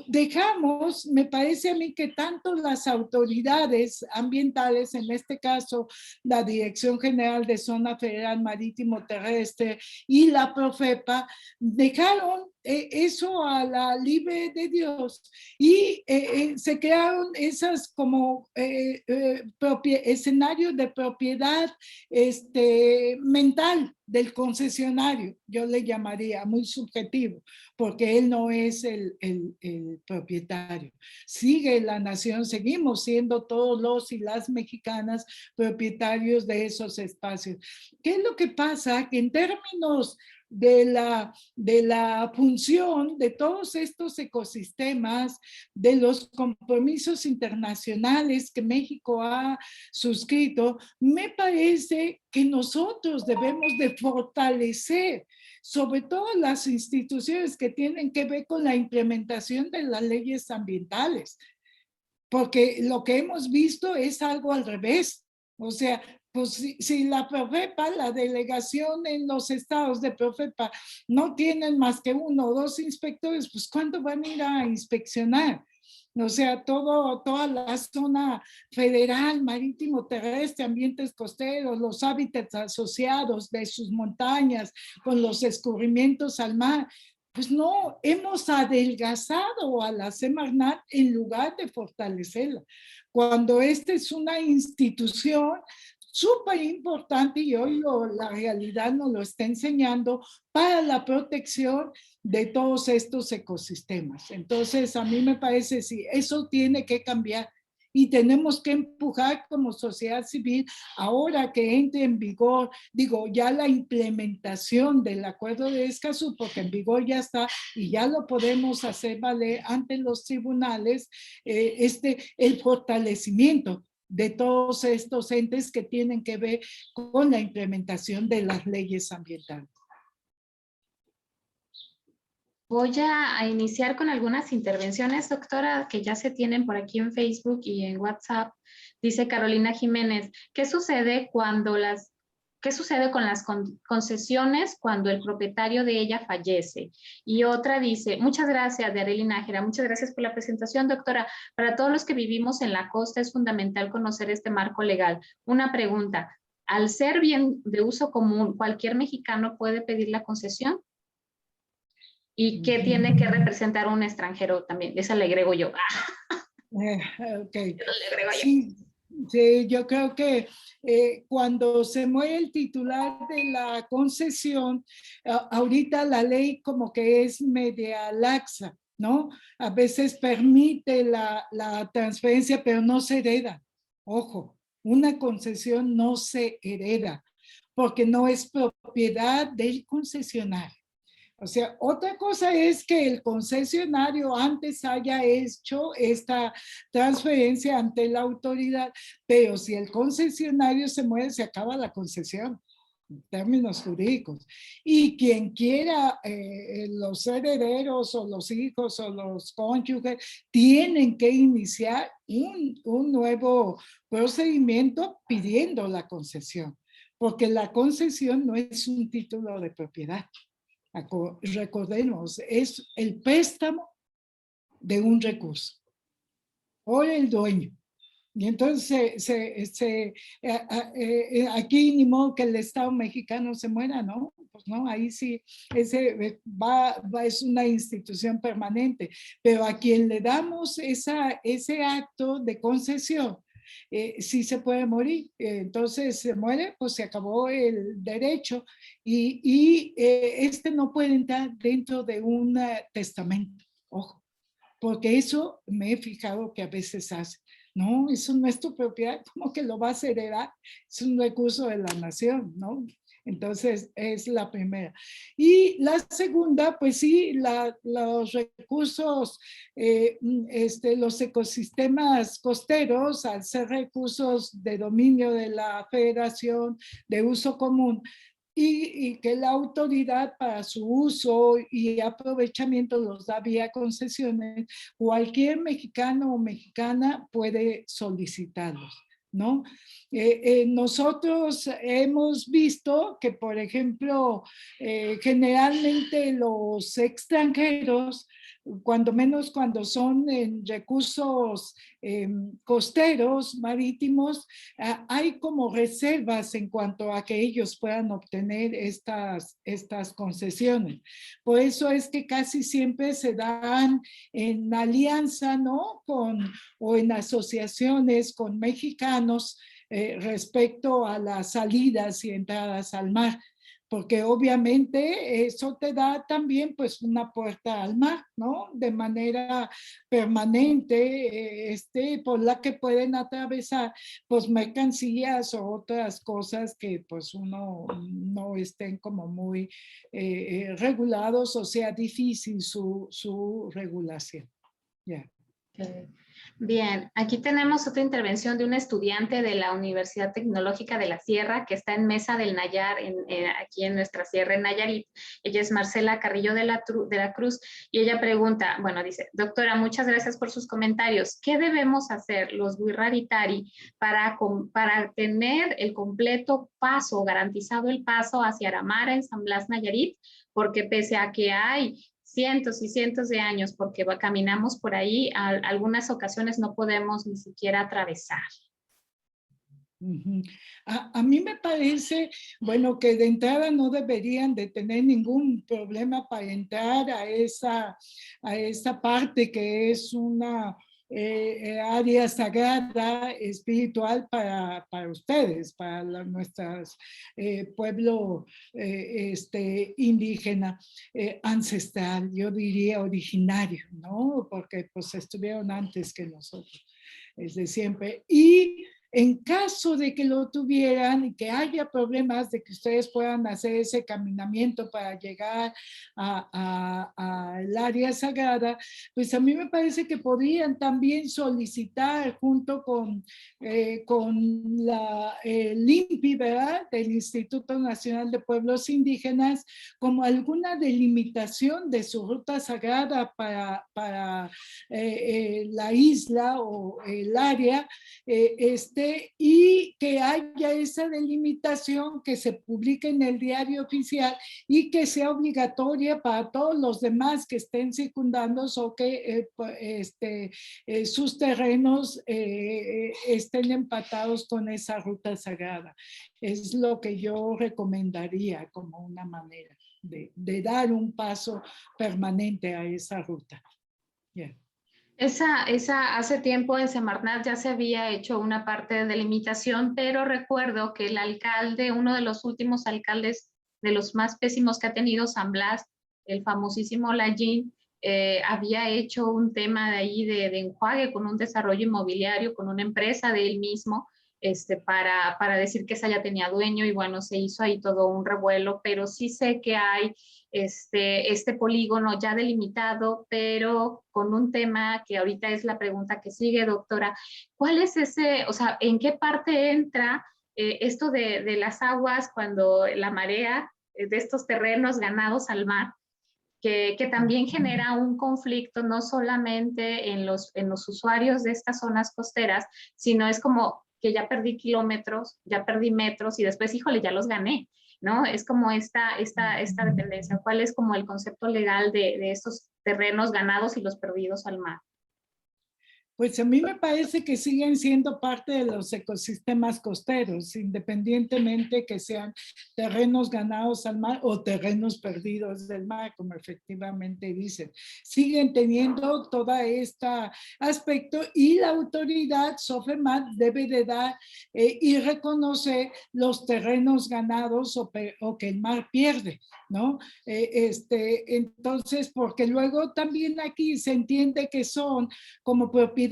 dejamos, me parece a mí que tanto las autoridades ambientales, en este caso la Dirección General de Zona Federal Marítimo Terrestre y la Profepa, dejaron eso a la libre de Dios y se crearon esas como escenarios de propiedad mental del concesionario, yo le llamaría muy subjetivo, porque él no es el propietario. Sigue la nación, seguimos siendo todos los y las mexicanas propietarios de esos espacios. ¿Qué es lo que pasa? Que en términos de la función de todos estos ecosistemas, de los compromisos internacionales que México ha suscrito, me parece que nosotros debemos de fortalecer sobre todo las instituciones que tienen que ver con la implementación de las leyes ambientales, porque lo que hemos visto es algo al revés. O sea, pues si la Profepa, la delegación en los estados de Profepa no tienen más que 1 o 2 inspectores, pues ¿cuándo van a ir a inspeccionar? O sea, toda la zona federal, marítimo, terrestre, ambientes costeros, los hábitats asociados de sus montañas con los escurrimientos al mar, pues no, hemos adelgazado a la Semarnat en lugar de fortalecerla. Cuando esta es una institución súper importante y hoy la realidad nos lo está enseñando para la protección de todos estos ecosistemas. Entonces, a mí me parece, sí, eso tiene que cambiar y tenemos que empujar como sociedad civil ahora que entre en vigor, digo, ya la implementación del acuerdo de Escazú, porque en vigor ya está y ya lo podemos hacer valer ante los tribunales, el fortalecimiento de todos estos entes que tienen que ver con la implementación de las leyes ambientales. Voy a iniciar con algunas intervenciones, doctora, que ya se tienen por aquí en Facebook y en WhatsApp. Dice Carolina Jiménez, ¿qué sucede con las concesiones cuando el propietario de ella fallece? Y otra dice, muchas gracias, de Arely Nájera, muchas gracias por la presentación, doctora. Para todos los que vivimos en la costa es fundamental conocer este marco legal. Una pregunta, al ser bien de uso común, ¿cualquier mexicano puede pedir la concesión? ¿Y qué tiene que representar un extranjero también? Esa le agrego yo. Okay. Le agrego yo. Sí, sí, yo creo que cuando se muere el titular de la concesión, ahorita la ley como que es media laxa, ¿no? A veces permite la transferencia, pero no se hereda. Ojo, una concesión no se hereda porque no es propiedad del concesionario. O sea, otra cosa es que el concesionario antes haya hecho esta transferencia ante la autoridad, pero si el concesionario se muere, se acaba la concesión en términos jurídicos. Y quien quiera, los herederos o los hijos o los cónyuges, tienen que iniciar un nuevo procedimiento pidiendo la concesión, porque la concesión no es un título de propiedad. Recordemos, es el préstamo de un recurso por el dueño. Y entonces aquí ni modo que el Estado mexicano se muera, ¿no? Pues no, ahí sí, es una institución permanente, pero a quien le damos ese acto de concesión, sí se puede morir. Entonces se muere, pues se acabó el derecho y este no puede entrar dentro de un testamento, ojo, porque eso me he fijado que a veces hace. No, eso no es tu propiedad, ¿cómo que lo vas a heredar? Es un recurso de la nación, ¿no? Entonces, es la primera. Y la segunda, pues sí, los recursos, los ecosistemas costeros, al ser recursos de dominio de la federación, de uso común, y que la autoridad para su uso y aprovechamiento los da vía concesiones, cualquier mexicano o mexicana puede solicitarlos, ¿no? Nosotros hemos visto que, por ejemplo, generalmente los extranjeros, cuando menos cuando son en recursos costeros, marítimos, hay como reservas en cuanto a que ellos puedan obtener estas concesiones. Por eso es que casi siempre se dan en alianza, ¿no? O en asociaciones con mexicanos respecto a las salidas y entradas al mar, porque obviamente eso te da también pues una puerta al mar, ¿no? De manera permanente, por la que pueden atravesar pues mercancías o otras cosas que pues uno no estén como muy regulados o sea difícil su regulación. Yeah. Bien, aquí tenemos otra intervención de un estudiante de la Universidad Tecnológica de la Sierra que está en Mesa del Nayar, aquí en nuestra sierra en Nayarit. Ella es Marcela Carrillo de la Cruz y ella pregunta, bueno, dice, doctora, muchas gracias por sus comentarios. ¿Qué debemos hacer los Wirraritari para tener el completo paso, garantizado el paso hacia Aramara en San Blas, Nayarit? Porque pese a que hay cientos y cientos de años, porque caminamos por ahí, algunas ocasiones no podemos ni siquiera atravesar. A mí me parece, bueno, que de entrada no deberían de tener ningún problema para entrar a esa parte que es una área sagrada, espiritual para ustedes, para nuestros pueblo indígena, ancestral, yo diría originario, ¿no? Porque pues estuvieron antes que nosotros, es de siempre. Y en caso de que lo tuvieran y que haya problemas de que ustedes puedan hacer ese caminamiento para llegar al área sagrada, pues a mí me parece que podrían también solicitar junto con la INPI, ¿verdad? Del Instituto Nacional de Pueblos Indígenas, como alguna delimitación de su ruta sagrada para la isla o el área, y que haya esa delimitación, que se publique en el diario oficial y que sea obligatoria para todos los demás que estén circundando o que sus terrenos estén empatados con esa ruta sagrada. Es lo que yo recomendaría como una manera de dar un paso permanente a esa ruta. Yeah. Hace tiempo en Semarnat ya se había hecho una parte de delimitación, pero recuerdo que el alcalde, uno de los últimos alcaldes de los más pésimos que ha tenido San Blas, el famosísimo Lallín, había hecho un tema de ahí de enjuague con un desarrollo inmobiliario, con una empresa de él mismo, para decir que esa ya tenía dueño y bueno, se hizo ahí todo un revuelo, pero sí sé que hay este polígono ya delimitado, pero con un tema que ahorita es la pregunta que sigue, doctora. ¿Cuál es o sea, en qué parte entra esto de las aguas cuando la marea de estos terrenos ganados al mar? Que también genera un conflicto no solamente en los usuarios de estas zonas costeras, sino es como que ya perdí kilómetros, ya perdí metros y después, híjole, ya los gané, ¿no? Es como esta dependencia. ¿Cuál es como el concepto legal de estos terrenos ganados y los perdidos al mar? Pues a mí me parece que siguen siendo parte de los ecosistemas costeros, independientemente que sean terrenos ganados al mar o terrenos perdidos del mar, como efectivamente dicen. Siguen teniendo todo este aspecto y la autoridad, SOFEMAT, debe de dar y reconocer los terrenos ganados o que el mar pierde, ¿no? Entonces, porque luego también aquí se entiende que son como propiedades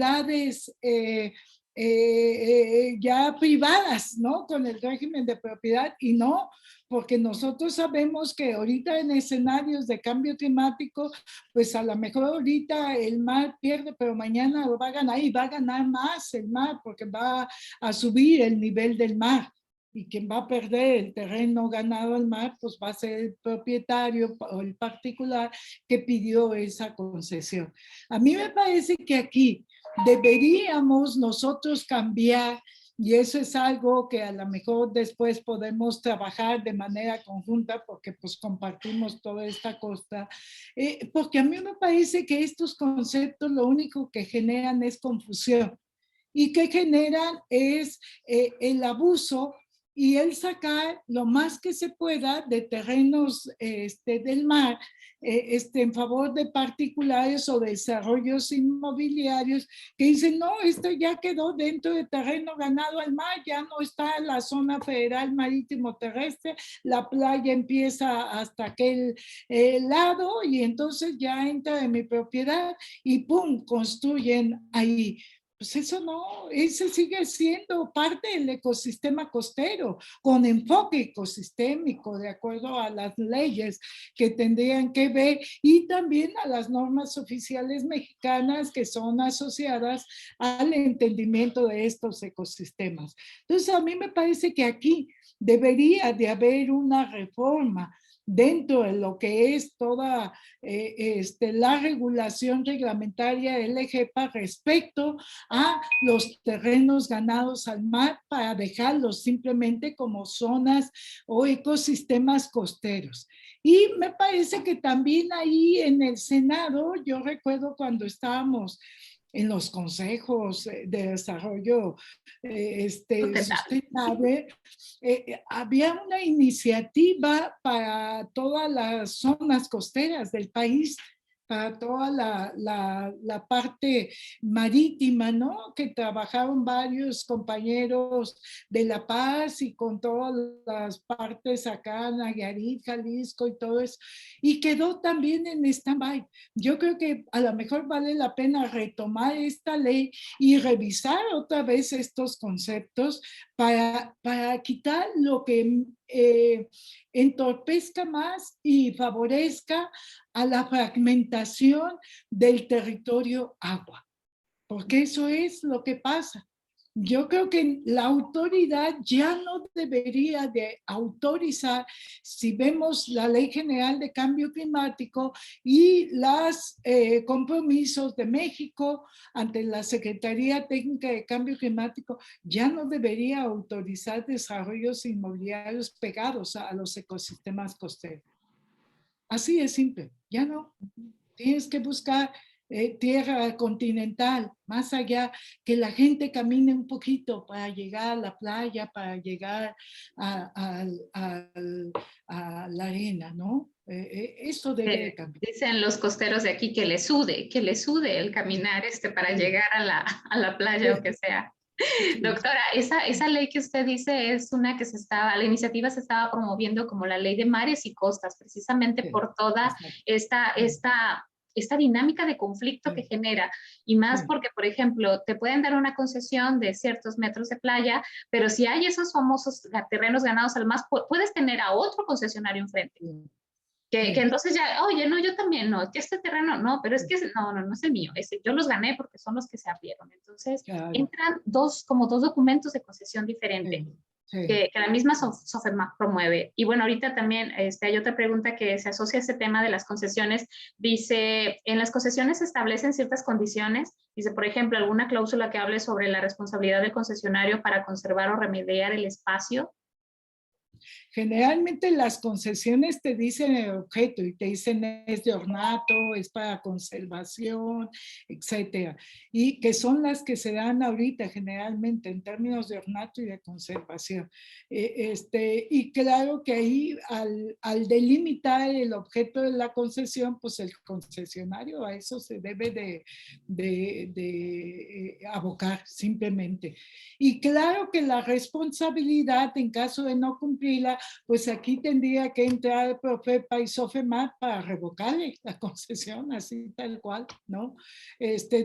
ya privadas, ¿no? Con el régimen de propiedad y no, porque nosotros sabemos que ahorita en escenarios de cambio climático, pues a lo mejor ahorita el mar pierde, pero mañana lo va a ganar y va a ganar más el mar porque va a subir el nivel del mar. Y quien va a perder el terreno ganado al mar, pues va a ser el propietario o el particular que pidió esa concesión. A mí me parece que aquí deberíamos nosotros cambiar, y eso es algo que a lo mejor después podemos trabajar de manera conjunta porque pues compartimos toda esta costa, porque a mí me parece que estos conceptos lo único que generan es confusión y que generan es el abuso y el sacar lo más que se pueda de terrenos del mar en favor de particulares o de desarrollos inmobiliarios que dicen, no, esto ya quedó dentro de terreno ganado al mar, ya no está en la zona federal marítimo terrestre, la playa empieza hasta aquel lado y entonces ya entra en mi propiedad y pum, construyen ahí. Pues eso no, ese sigue siendo parte del ecosistema costero, con enfoque ecosistémico, de acuerdo a las leyes que tendrían que ver y también a las normas oficiales mexicanas que son asociadas al entendimiento de estos ecosistemas. Entonces, a mí me parece que aquí debería de haber una reforma dentro de lo que es toda la regulación reglamentaria del EGEPA respecto a los terrenos ganados al mar para dejarlos simplemente como zonas o ecosistemas costeros. Y me parece que también ahí en el Senado, yo recuerdo cuando estábamos en los consejos de desarrollo sustentable, había una iniciativa para todas las zonas costeras del país, para toda la parte marítima, ¿no? Que trabajaron varios compañeros de La Paz y con todas las partes acá, Nayarit, Jalisco y todo eso, y quedó también en stand-by. Yo creo que a lo mejor vale la pena retomar esta ley y revisar otra vez estos conceptos para quitar lo que entorpezca más y favorezca a la fragmentación del territorio agua, porque eso es lo que pasa. Yo creo que la autoridad ya no debería de autorizar, si vemos la Ley General de Cambio Climático y los compromisos de México ante la Secretaría Técnica de Cambio Climático, ya no debería autorizar desarrollos inmobiliarios pegados a los ecosistemas costeros. Así es simple, ya no. Tienes que buscar tierra continental, más allá, que la gente camine un poquito para llegar a la playa, para llegar a la arena, ¿no? Esto debe de cambiar. Dicen los costeros de aquí que les sude el caminar para llegar a la playa o que sea. Sí. Doctora, esa ley que usted dice es una que la iniciativa se estaba promoviendo como la ley de mares y costas, precisamente por toda esta dinámica de conflicto que genera, y más porque, por ejemplo, te pueden dar una concesión de ciertos metros de playa, pero si hay esos famosos terrenos ganados al mar, puedes tener a otro concesionario enfrente. Que entonces ya, oye, no, yo también, no, que este terreno, no, pero es que no es el mío, yo los gané porque son los que se abrieron. Entonces, entran como dos documentos de concesión diferente que la misma SOFEMAC promueve. Y bueno, ahorita también hay otra pregunta que se asocia a ese tema de las concesiones. Dice, en las concesiones se establecen ciertas condiciones, dice, por ejemplo, alguna cláusula que hable sobre la responsabilidad del concesionario para conservar o remediar el espacio. Generalmente las concesiones te dicen el objeto y te dicen es de ornato, es para conservación, etcétera. Y que son las que se dan ahorita generalmente en términos de ornato y de conservación. Y claro que ahí al delimitar el objeto de la concesión, pues el concesionario a eso se debe de abocar simplemente. Y claro que la responsabilidad en caso de no cumplirla, pues aquí tendría que entrar Profepa y Sofemat para revocarle la concesión, así tal cual, ¿no?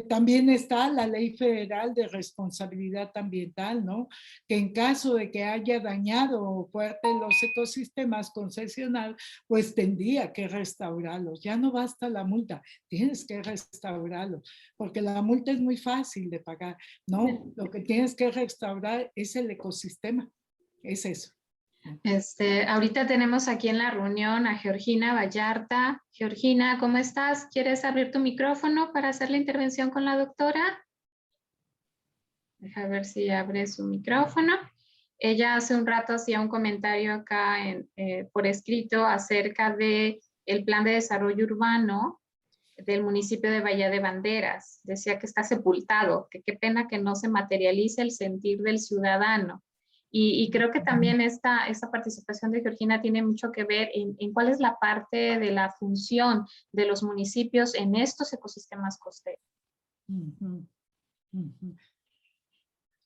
También está la Ley Federal de Responsabilidad Ambiental, ¿no? Que en caso de que haya dañado fuerte los ecosistemas concesional, pues tendría que restaurarlos. Ya no basta la multa, tienes que restaurarlos, porque la multa es muy fácil de pagar, ¿no? Lo que tienes que restaurar es el ecosistema, es eso. Ahorita tenemos aquí en la reunión a Georgina Vallarta. Georgina, ¿cómo estás? ¿Quieres abrir tu micrófono para hacer la intervención con la doctora? Deja ver si abre su micrófono. Ella hace un rato hacía un comentario acá por escrito acerca del plan de desarrollo urbano del municipio de Bahía de Banderas. Decía que está sepultado, que qué pena que no se materialice el sentir del ciudadano. Y creo que también esta participación de Georgina tiene mucho que ver en cuál es la parte de la función de los municipios en estos ecosistemas costeros.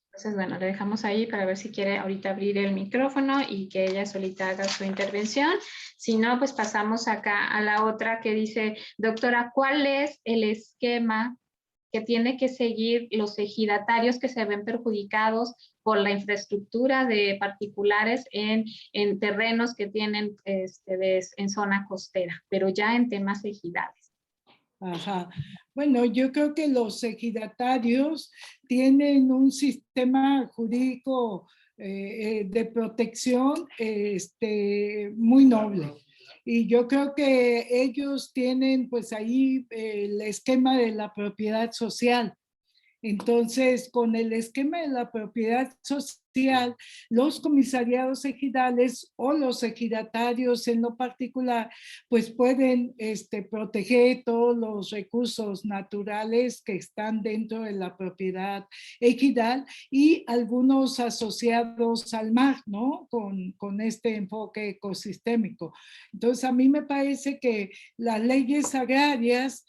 Entonces, bueno, le dejamos ahí para ver si quiere ahorita abrir el micrófono y que ella solita haga su intervención. Si no, pues pasamos acá a la otra que dice, doctora, ¿cuál es el esquema que tiene que seguir los ejidatarios que se ven perjudicados por la infraestructura de particulares en terrenos que tienen en zona costera, pero ya en temas ejidales? Ajá. Bueno, yo creo que los ejidatarios tienen un sistema jurídico de protección muy noble. Y yo creo que ellos tienen pues ahí el esquema de la propiedad social. Entonces, con el esquema de la propiedad social, los comisariados ejidales o los ejidatarios en lo particular, pues pueden proteger todos los recursos naturales que están dentro de la propiedad ejidal y algunos asociados al mar, ¿no? Con este enfoque ecosistémico. Entonces, a mí me parece que las leyes agrarias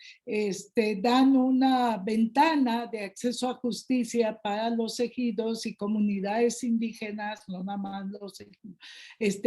dan una ventana de acceso a justicia para los ejidos y comunidades indígenas, no nada más los ejidos,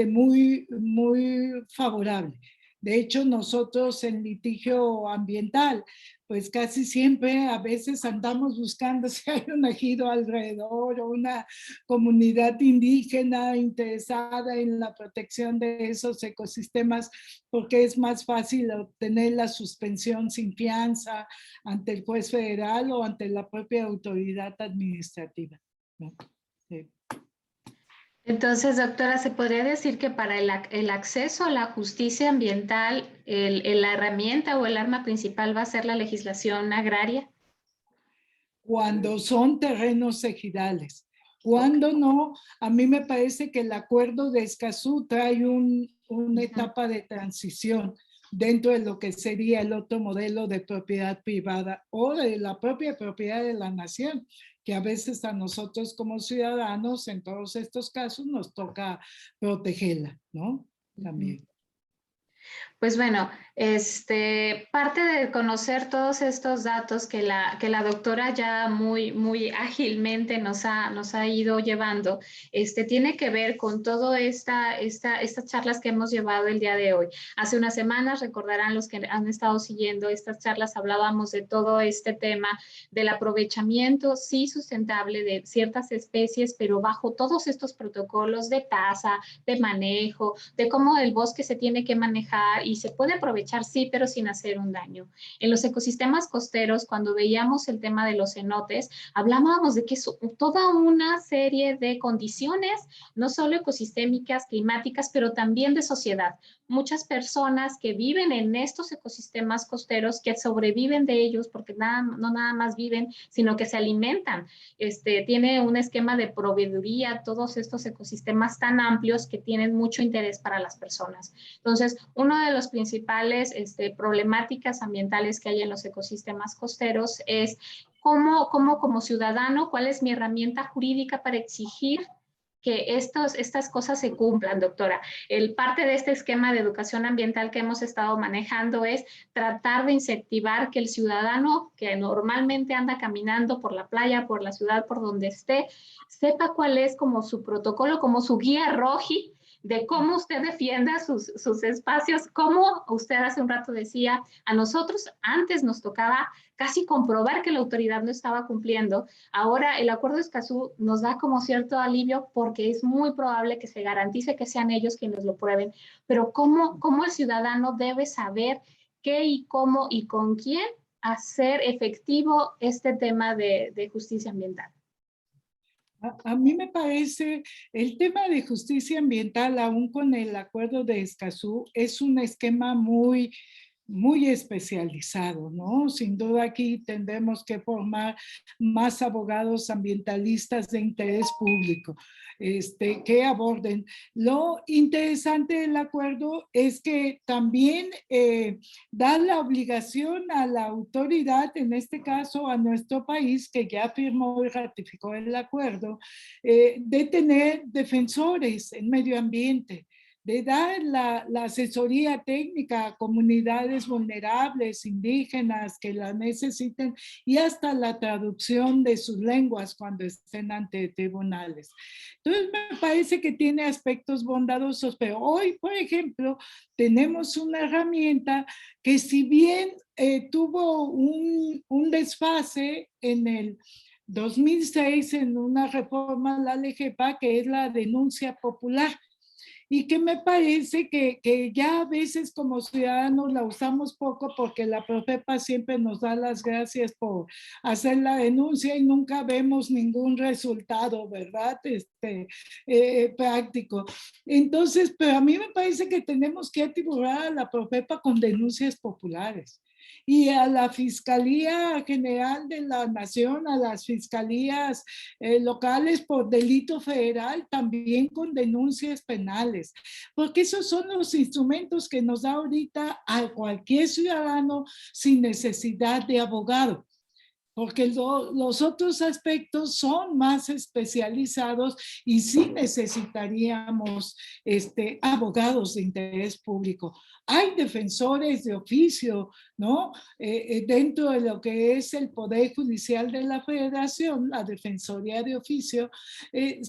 muy, muy favorable. De hecho, nosotros en litigio ambiental, pues casi siempre a veces andamos buscando si hay un ejido alrededor o una comunidad indígena interesada en la protección de esos ecosistemas, porque es más fácil obtener la suspensión sin fianza ante el juez federal o ante la propia autoridad administrativa, ¿no? Sí. Entonces, doctora, ¿se podría decir que para el acceso a la justicia ambiental, la herramienta o el arma principal va a ser la legislación agraria? Cuando son terrenos ejidales. Cuando no, a mí me parece que el acuerdo de Escazú trae una etapa de transición dentro de lo que sería el otro modelo de propiedad privada o de la propia propiedad de la nación, que a veces a nosotros como ciudadanos en todos estos casos nos toca protegerla, ¿no? También. Pues bueno, parte de conocer todos estos datos que la doctora ya muy ágilmente nos ha ido llevando, tiene que ver con todas estas charlas que hemos llevado el día de hoy. Hace unas semanas, recordarán los que han estado siguiendo estas charlas, hablábamos de todo este tema del aprovechamiento, sí, sustentable de ciertas especies, pero bajo todos estos protocolos de tasa, de manejo, de cómo el bosque se tiene que manejar y se puede aprovechar, sí, pero sin hacer un daño. En los ecosistemas costeros, cuando veíamos el tema de los cenotes, hablábamos de que es toda una serie de condiciones, no solo ecosistémicas, climáticas, pero también de sociedad. muchas personas que viven en estos ecosistemas costeros, que sobreviven de ellos, porque no nada más viven, sino que se alimentan. Tiene un esquema de proveeduría, todos estos ecosistemas tan amplios que tienen mucho interés para las personas. Entonces, una de las principales problemáticas ambientales que hay en los ecosistemas costeros es cómo como ciudadano, cuál es mi herramienta jurídica para exigir que estas cosas se cumplan, doctora. Parte de este esquema de educación ambiental que hemos estado manejando es tratar de incentivar que el ciudadano que normalmente anda caminando por la playa, por la ciudad, por donde esté, sepa cuál es como su protocolo, como su guía roji de cómo usted defienda sus espacios, como usted hace un rato decía, a nosotros antes nos tocaba casi comprobar que la autoridad no estaba cumpliendo. Ahora el Acuerdo de Escazú nos da como cierto alivio porque es muy probable que se garantice que sean ellos quienes lo prueben, pero cómo el ciudadano debe saber qué y cómo y con quién hacer efectivo este tema de justicia ambiental. A mí me parece el tema de justicia ambiental, aún con el Acuerdo de Escazú, es un esquema muy especializado, ¿no? Sin duda aquí tendremos que formar más abogados ambientalistas de interés público, que aborden. Lo interesante del acuerdo es que también da la obligación a la autoridad, en este caso a nuestro país, que ya firmó y ratificó el acuerdo, de tener defensores en medio ambiente, de dar la asesoría técnica a comunidades vulnerables, indígenas que la necesiten, y hasta la traducción de sus lenguas cuando estén ante tribunales. Entonces me parece que tiene aspectos bondadosos, pero hoy, por ejemplo, tenemos una herramienta que, si bien tuvo un desfase en el 2006 en una reforma a la LGPA, que es la denuncia popular, y que me parece que ya a veces como ciudadanos la usamos poco, porque la Profepa siempre nos da las gracias por hacer la denuncia y nunca vemos ningún resultado, ¿verdad? Práctico. Entonces, pero a mí me parece que tenemos que atiborrar a la Profepa con denuncias populares, y a la Fiscalía General de la Nación, a las fiscalías locales por delito federal, también con denuncias penales, porque esos son los instrumentos que nos da ahorita a cualquier ciudadano sin necesidad de abogado, porque los otros aspectos son más especializados y sí necesitaríamos abogados de interés público. Hay defensores de oficio, ¿no? Dentro de lo que es el Poder Judicial de la Federación, la Defensoría de Oficio,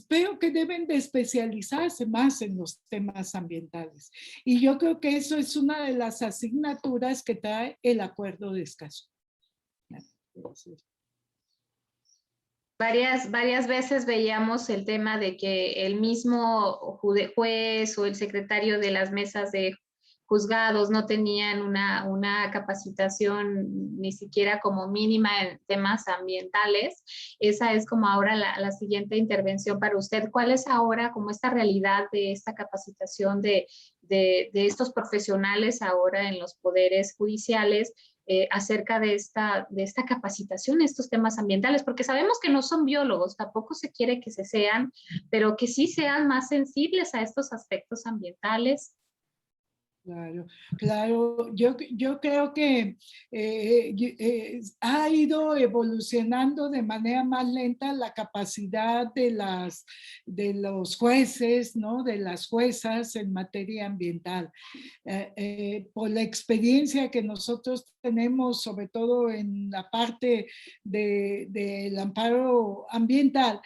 pero que deben de especializarse más en los temas ambientales. Y yo creo que eso es una de las asignaturas que trae el Acuerdo de Escazú. Varias veces veíamos el tema de que el mismo juez o el secretario de las mesas de juzgados no tenían una capacitación ni siquiera como mínima en temas ambientales. Esa es como ahora la siguiente intervención para usted. ¿Cuál es ahora como esta realidad de esta capacitación de estos profesionales ahora en los poderes judiciales acerca de esta capacitación, estos temas ambientales? Porque sabemos que no son biólogos, tampoco se quiere que se sean, pero que sí sean más sensibles a estos aspectos ambientales. Claro, claro. Yo creo que ha ido evolucionando de manera más lenta la capacidad de los jueces, ¿no? De las juezas en materia ambiental. Por la experiencia que nosotros tenemos, sobre todo en la parte del amparo ambiental,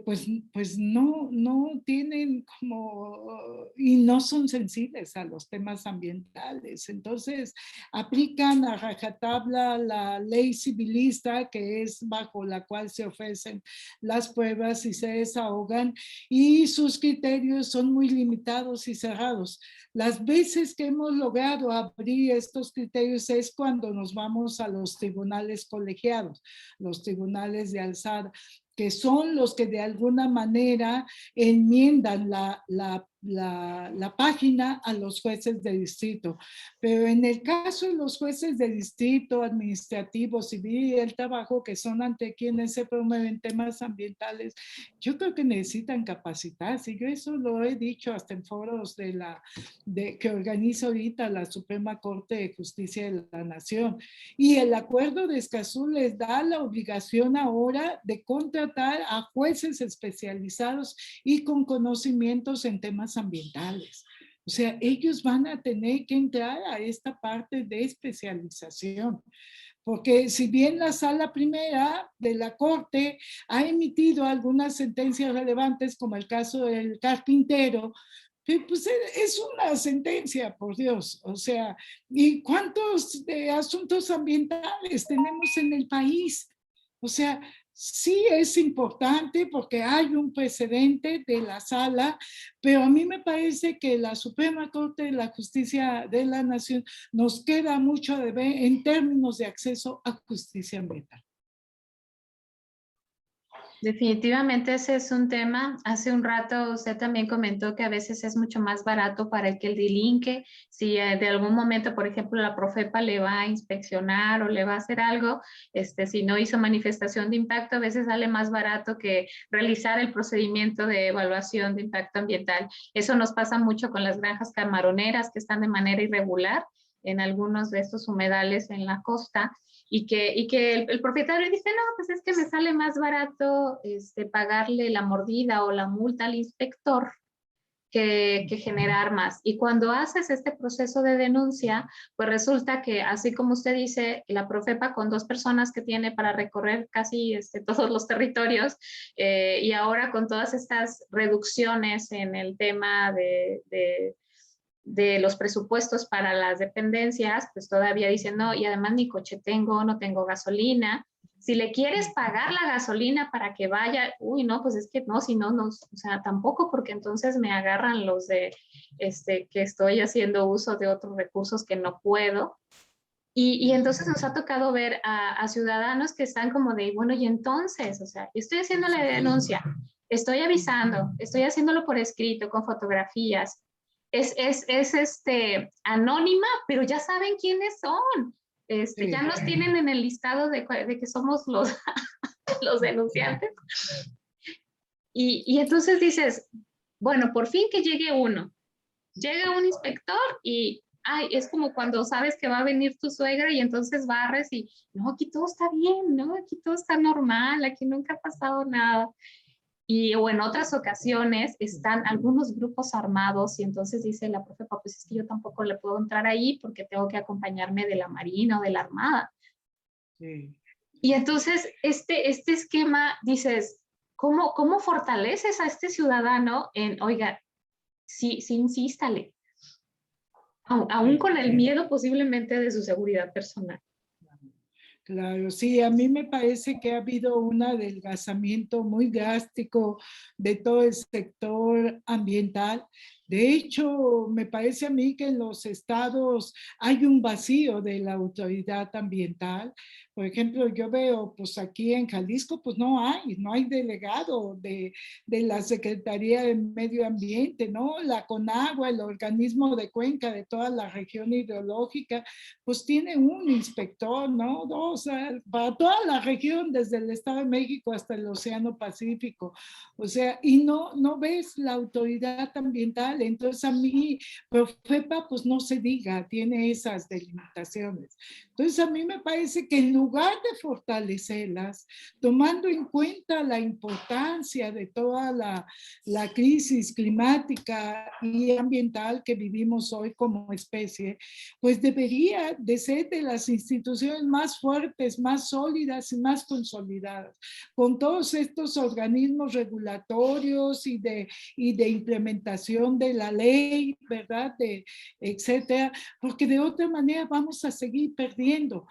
pues no tienen como, y no son sensibles a los temas ambientales. Entonces, aplican a rajatabla la ley civilista, que es bajo la cual se ofrecen las pruebas y se desahogan, y sus criterios son muy limitados y cerrados. Las veces que hemos logrado abrir estos criterios es cuando nos vamos a los tribunales colegiados, los tribunales de alzada, que son los que de alguna manera enmiendan la página a los jueces de distrito. Pero en el caso de los jueces de distrito, administrativo, civil y el trabajo, que son ante quienes se promueven temas ambientales, yo creo que necesitan capacitarse. Yo eso lo he dicho hasta en foros que organiza ahorita la Suprema Corte de Justicia de la Nación. Y el acuerdo de Escazú les da la obligación ahora de contratar a jueces especializados y con conocimientos en temas ambientales. O sea, ellos van a tener que entrar a esta parte de especialización. Porque si bien la sala primera de la Corte ha emitido algunas sentencias relevantes, como el caso del carpintero, pues es una sentencia, por Dios. O sea, ¿y cuántos asuntos ambientales tenemos en el país? O sea, sí es importante porque hay un precedente de la sala, pero a mí me parece que la Suprema Corte de la Justicia de la Nación nos queda mucho de ver en términos de acceso a justicia ambiental. Definitivamente ese es un tema. Hace un rato usted también comentó que a veces es mucho más barato para el que el delinque, si de algún momento, por ejemplo, la Profepa le va a inspeccionar o le va a hacer algo, si no hizo manifestación de impacto, a veces sale más barato que realizar el procedimiento de evaluación de impacto ambiental. Eso nos pasa mucho con las granjas camaroneras que están de manera irregular en algunos de estos humedales en la costa. Y que el propietario dice, no, pues es que me sale más barato pagarle la mordida o la multa al inspector que generar más. Y cuando haces este proceso de denuncia, pues resulta que, así como usted dice, la Profepa con 2 personas que tiene para recorrer casi todos los territorios, y ahora con todas estas reducciones en el tema de los presupuestos para las dependencias, pues todavía dicen, no, y además ni coche tengo, no tengo gasolina. Si le quieres pagar la gasolina para que vaya, uy, no, pues es que no, si no, no, o sea, tampoco, porque entonces me agarran los de, que estoy haciendo uso de otros recursos que no puedo. Y entonces nos ha tocado ver a ciudadanos que están como de, bueno, y entonces, o sea, estoy haciendo la denuncia, estoy avisando, estoy haciéndolo por escrito, con fotografías, es anónima, pero ya saben quiénes son. Ya nos tienen en el listado de que somos los, los denunciantes. Y entonces dices, bueno, por fin que llegue uno. Llega un inspector y ay, es como cuando sabes que va a venir tu suegra y entonces barres y no, aquí todo está bien, ¿no? Aquí todo está normal, aquí nunca ha pasado nada. Y o en otras ocasiones están algunos grupos armados y entonces dice la profe, pues es que yo tampoco le puedo entrar ahí porque tengo que acompañarme de la Marina o de la Armada. Sí. Y entonces este esquema, dices, ¿cómo fortaleces a este ciudadano en, oiga, sí, insístale, aún con el miedo posiblemente de su seguridad personal? Claro, sí, a mí me parece que ha habido un adelgazamiento muy drástico de todo el sector ambiental. De hecho, me parece a mí que en los estados hay un vacío de la autoridad ambiental. Por ejemplo, yo veo, pues aquí en Jalisco, pues no hay delegado de la Secretaría de Medio Ambiente, ¿no? La CONAGUA, el organismo de cuenca de toda la región hidrológica, pues tiene un inspector, ¿no? Dos, para toda la región, desde el Estado de México hasta el Océano Pacífico. O sea, y no ves la autoridad ambiental. Entonces a mí, Profepa, pues no se diga, tiene esas delimitaciones. Entonces a mí me parece que en lugar de fortalecerlas, tomando en cuenta la importancia de toda la crisis climática y ambiental que vivimos hoy como especie, pues debería de ser de las instituciones más fuertes, más sólidas y más consolidadas, con todos estos organismos regulatorios y de implementación de la ley, ¿verdad? Etcétera, porque de otra manera vamos a seguir perdiendo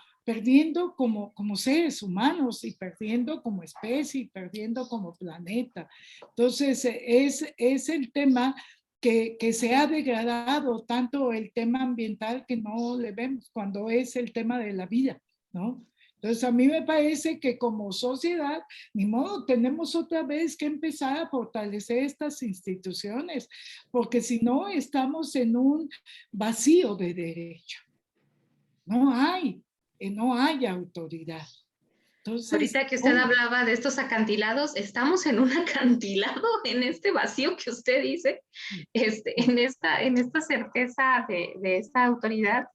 como seres humanos y perdiendo como especie y perdiendo como planeta. Entonces, es el tema que se ha degradado tanto el tema ambiental que no le vemos cuando es el tema de la vida, ¿no? Entonces, a mí me parece que como sociedad, ni modo, tenemos otra vez que empezar a fortalecer estas instituciones, porque si no, estamos en un vacío de derecho. No hay autoridad. Entonces, Ahorita que usted hablaba de estos acantilados, estamos en un acantilado, en este vacío que usted dice, en esta certeza de esta autoridad.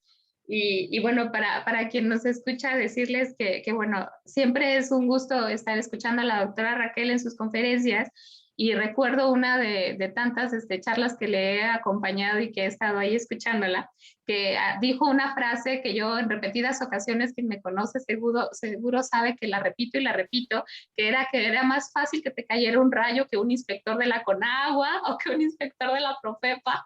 Y bueno, para quien nos escucha, decirles que, bueno, siempre es un gusto estar escuchando a la doctora Raquel en sus conferencias. Y recuerdo una de tantas charlas que le he acompañado y que he estado ahí escuchándola, que dijo una frase que yo en repetidas ocasiones, quien me conoce seguro sabe que la repito y la repito, que era más fácil que te cayera un rayo que un inspector de la Conagua o que un inspector de la Profepa,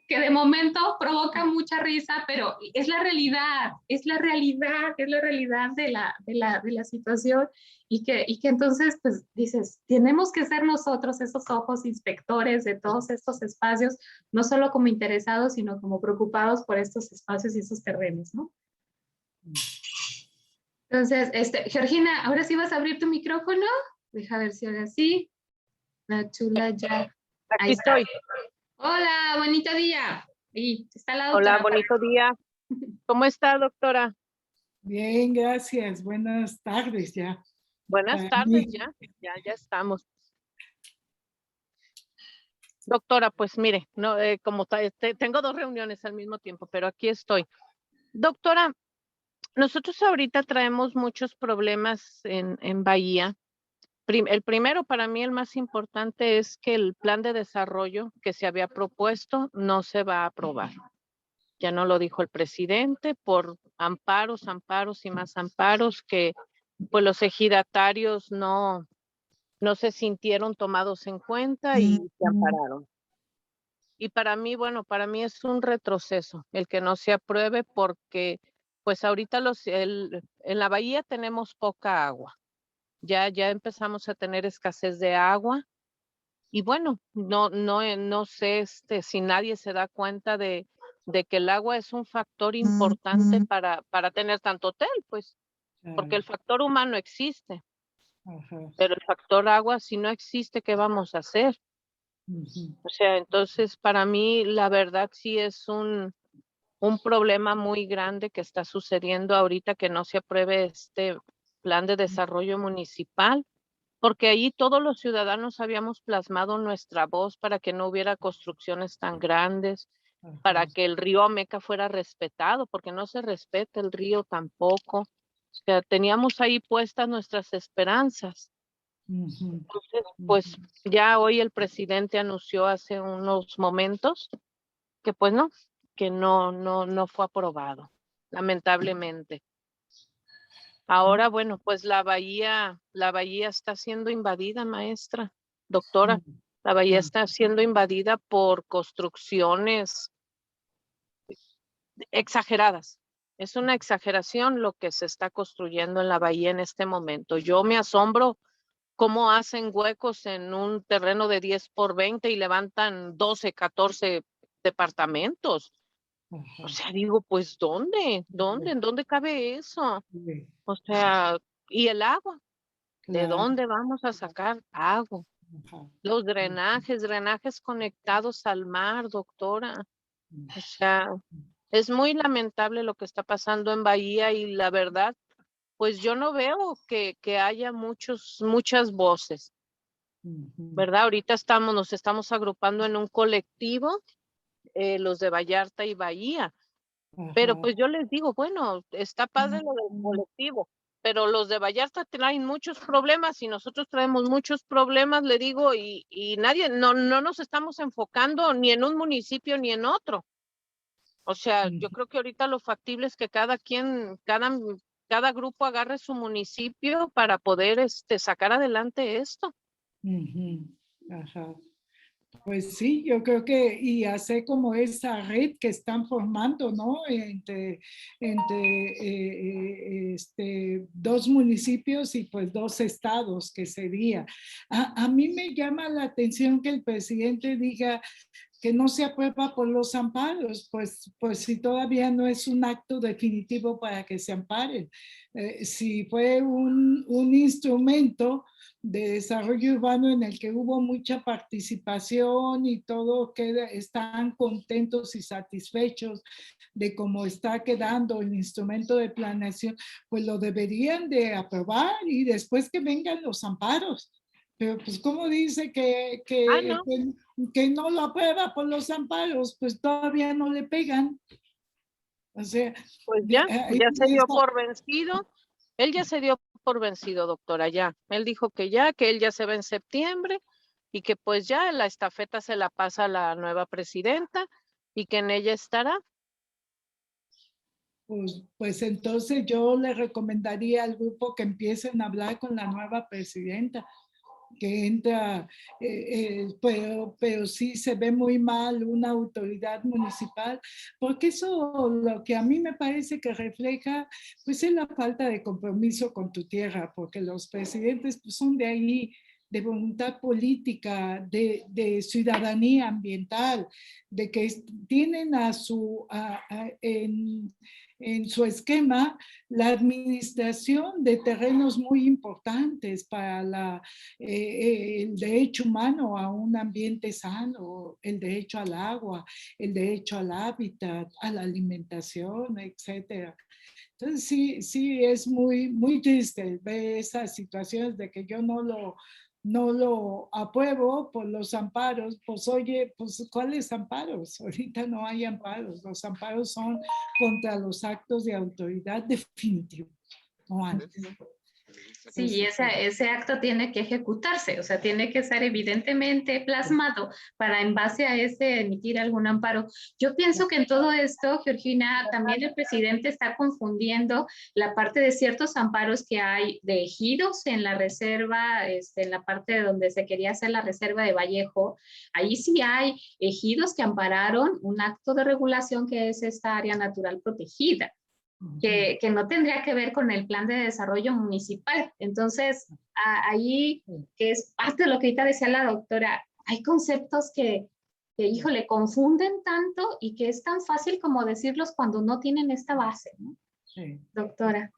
que de momento provoca mucha risa, pero es la realidad, es la realidad de la situación, y que entonces pues dices, tenemos que ser nosotros esos ojos inspectores de todos estos espacios, no solo como interesados, sino como preocupados por estos espacios y esos terrenos, ¿no? Entonces, Georgina, ahora sí vas a abrir tu micrófono, deja ver si ahora sí, la chula ya. Aquí estoy. Hola, bonito día. Y está la Hola, doctora. bonito día. ¿Cómo está, doctora? bien, gracias. Buenas tardes ya. Buenas tardes, ya estamos. Doctora, pues mire, no, como tengo 2 reuniones al mismo tiempo, pero aquí estoy. Doctora, nosotros ahorita traemos muchos problemas en Bahía. El primero, para mí, el más importante es que el plan de desarrollo que se había propuesto no se va a aprobar. Ya no lo dijo el presidente por amparos y más amparos que pues los ejidatarios no se sintieron tomados en cuenta y se ampararon. Y para mí, bueno, para mí es un retroceso el que no se apruebe porque pues ahorita en la bahía tenemos poca agua. Ya empezamos a tener escasez de agua y bueno, no sé si nadie se da cuenta de que el agua es un factor importante para tener tanto hotel, pues, porque el factor humano existe. Ajá. Pero el factor agua, si no existe, ¿qué vamos a hacer? O sea, entonces para mí la verdad sí es un problema muy grande que está sucediendo ahorita que no se apruebe este plan de desarrollo municipal, porque ahí todos los ciudadanos habíamos plasmado nuestra voz para que no hubiera construcciones tan grandes, para que el río Ameca fuera respetado, porque no se respeta el río tampoco. O sea, teníamos ahí puestas nuestras esperanzas. Entonces, pues ya hoy el presidente anunció hace unos momentos que pues no, que no fue aprobado, lamentablemente. Ahora, bueno, pues la bahía está siendo invadida, maestra, doctora. La bahía está siendo invadida por construcciones exageradas. Es una exageración lo que se está construyendo en la bahía en este momento. Yo me asombro cómo hacen huecos en un terreno de 10 por 20 y levantan 12, 14 departamentos. O sea, digo, pues, ¿dónde? ¿En dónde cabe eso? O sea, ¿y el agua? ¿De dónde vamos a sacar agua? Los drenajes conectados al mar, doctora. O sea, es muy lamentable lo que está pasando en Bahía y la verdad, pues yo no veo que haya muchas voces, ¿verdad? Ahorita nos estamos agrupando en un colectivo, los de Vallarta y Bahía, pero pues yo les digo, bueno, está padre lo del colectivo, pero los de Vallarta traen muchos problemas y nosotros traemos muchos problemas, le digo, y nadie, no nos estamos enfocando ni en un municipio ni en otro. O sea, yo creo que ahorita lo factible es que cada grupo agarre su municipio para poder sacar adelante esto. Ajá. Pues sí, yo creo que, y hace como esa red que están formando, ¿no? Entre 2 municipios y pues 2 estados, que sería. A mí me llama la atención que el presidente diga que no se aprueba por los amparos, pues si todavía no es un acto definitivo para que se amparen. Si fue un instrumento de desarrollo urbano en el que hubo mucha participación y todo, que están contentos y satisfechos de cómo está quedando el instrumento de planeación, pues lo deberían de aprobar y después que vengan los amparos. Pero pues como dice No. que no lo aprueba por los amparos, pues todavía no le pegan. O sea, Pues ya se dio por vencido. Él ya se dio por vencido, doctora, ya. Él dijo que él ya se va en septiembre y que pues ya la estafeta se la pasa a la nueva presidenta y que en ella estará. Pues entonces yo le recomendaría al grupo que empiecen a hablar con la nueva presidenta, que entra, pero sí se ve muy mal una autoridad municipal, porque eso lo que a mí me parece que refleja, pues es la falta de compromiso con tu tierra, porque los presidentes pues, son de ahí, de voluntad política, de ciudadanía ambiental, de que tienen en su esquema la administración de terrenos muy importantes para el derecho humano a un ambiente sano, el derecho al agua, el derecho al hábitat, a la alimentación, etcétera. Entonces sí es muy triste ver esas situaciones de que yo no lo apruebo por los amparos. Pues oye, pues ¿cuáles amparos? Ahorita no hay amparos. Los amparos son contra los actos de autoridad definitivos, no antes. Sí, y ese acto tiene que ejecutarse, o sea, tiene que ser evidentemente plasmado para en base a ese emitir algún amparo. Yo pienso que en todo esto, Georgina, también el presidente está confundiendo la parte de ciertos amparos que hay de ejidos en la reserva, en la parte donde se quería hacer la reserva de Vallejo. Ahí sí hay ejidos que ampararon un acto de regulación que es esta área natural protegida. Que no tendría que ver con el plan de desarrollo municipal. Entonces, ahí, que es parte de lo que ahorita decía la doctora, hay conceptos híjole, confunden tanto y que es tan fácil como decirlos cuando no tienen esta base, ¿no? Sí. Doctora.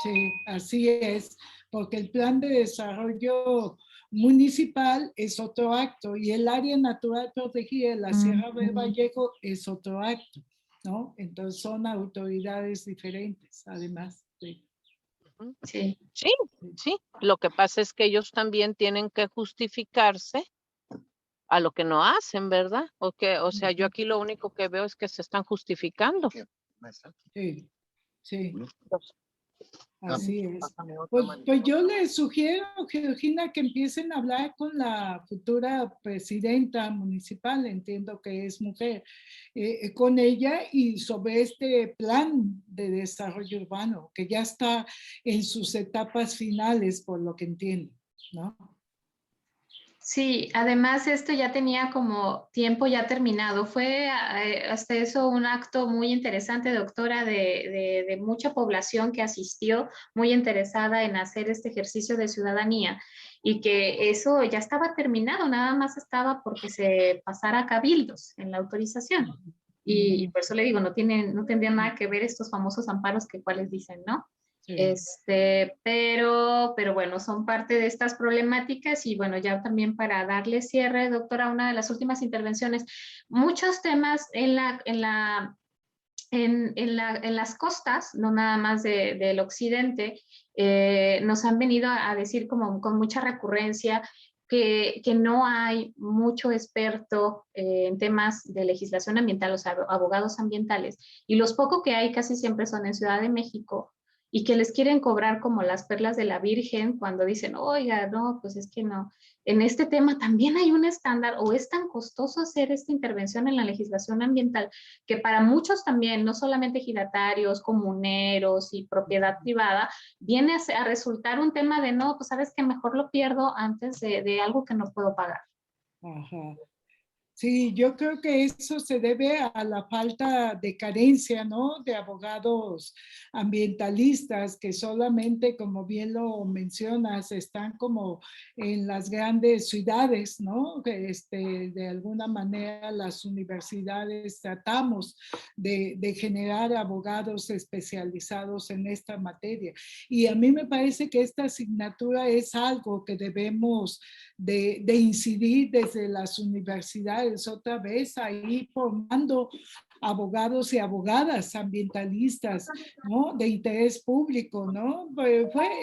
Sí, así es, porque el plan de desarrollo municipal es otro acto y el área natural protegida de la Sierra de Vallejo es otro acto, ¿no? Entonces son autoridades diferentes, además. Sí. Sí. Lo que pasa es que ellos también tienen que justificarse a lo que no hacen, ¿verdad? O sea, yo aquí lo único que veo es que se están justificando. Sí. Así es. Pues yo les sugiero, Georgina, que empiecen a hablar con la futura presidenta municipal, entiendo que es mujer, con ella y sobre este plan de desarrollo urbano, que ya está en sus etapas finales, por lo que entiendo, ¿no? Sí, además esto ya tenía como tiempo ya terminado. Fue hasta eso un acto muy interesante, doctora, de mucha población que asistió, muy interesada en hacer este ejercicio de ciudadanía y que eso ya estaba terminado, nada más estaba porque se pasara a cabildos en la autorización. Y por eso le digo, no tendrían nada que ver estos famosos amparos que cuáles dicen, ¿no? Sí. Pero bueno, son parte de estas problemáticas y bueno, ya también para darle cierre, doctora, una de las últimas intervenciones, muchos temas en las costas, no nada más del occidente, nos han venido a decir como con mucha recurrencia que no hay mucho experto en temas de legislación ambiental, o sea, abogados ambientales, y los pocos que hay casi siempre son en Ciudad de México, y que les quieren cobrar como las perlas de la Virgen cuando dicen, oiga, no, pues es que no. En este tema también hay un estándar o es tan costoso hacer esta intervención en la legislación ambiental que para muchos también, no solamente ejidatarios, comuneros y propiedad privada, viene a resultar un tema de no, pues sabes que mejor lo pierdo antes de algo que no puedo pagar. Ajá. Sí, yo creo que eso se debe a la falta de carencia, ¿no? De abogados ambientalistas que solamente, como bien lo mencionas, están como en las grandes ciudades, ¿no? Que de alguna manera las universidades tratamos de generar abogados especializados en esta materia. Y a mí me parece que esta asignatura es algo que debemos de incidir desde las universidades otra vez ahí formando abogados y abogadas ambientalistas, ¿no? De interés público, ¿no?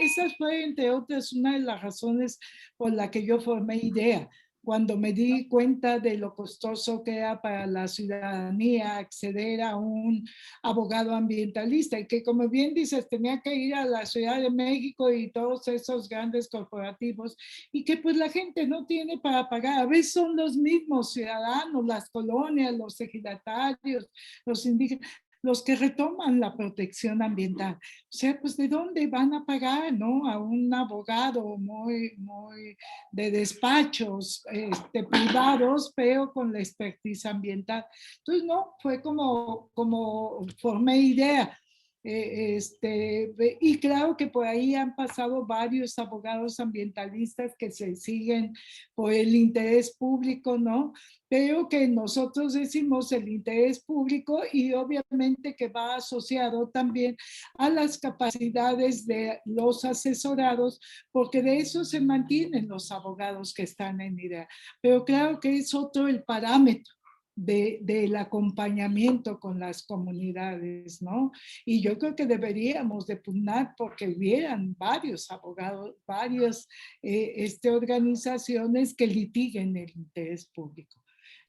Esa fue, entre otras, una de las razones por la que yo formé IDEA. Cuando me di cuenta de lo costoso que era para la ciudadanía acceder a un abogado ambientalista y que, como bien dices, tenía que ir a la Ciudad de México y todos esos grandes corporativos y que pues la gente no tiene para pagar. A veces son los mismos ciudadanos, las colonias, los ejidatarios, los indígenas, los que retoman la protección ambiental. O sea, pues ¿de dónde van a pagar, no? A un abogado muy de despachos privados, pero con la expertise ambiental. Entonces, no, fue como formé IDEA. Y claro que por ahí han pasado varios abogados ambientalistas que se siguen por el interés público, ¿no? Pero que nosotros decimos el interés público y obviamente que va asociado también a las capacidades de los asesorados, porque de eso se mantienen los abogados que están en IDEA. Pero claro que es otro el parámetro del acompañamiento con las comunidades, ¿no? Y yo creo que deberíamos de pugnar porque hubieran varios abogados, varias organizaciones que litiguen el interés público.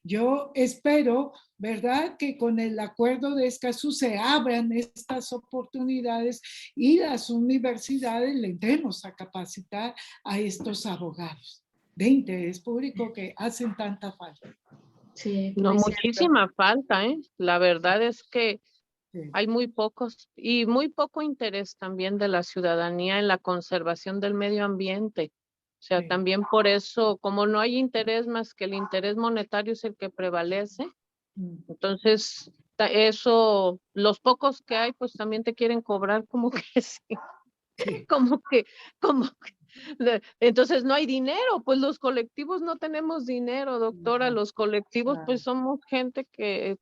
Yo espero, ¿verdad?, que con el acuerdo de Escazú se abran estas oportunidades y las universidades le entremos a capacitar a estos abogados de interés público que hacen tanta falta. Sí, No, muchísima falta, ¿eh? La verdad es que Sí. hay muy pocos y muy poco interés también de la ciudadanía en la conservación del medio ambiente. O sea, Sí. también por eso, como no hay interés más que el interés monetario es el que prevalece, entonces eso, los pocos que hay, pues también te quieren cobrar como que sí, Sí. como que, entonces no hay dinero, pues los colectivos no tenemos dinero, doctora, los colectivos pues somos gente que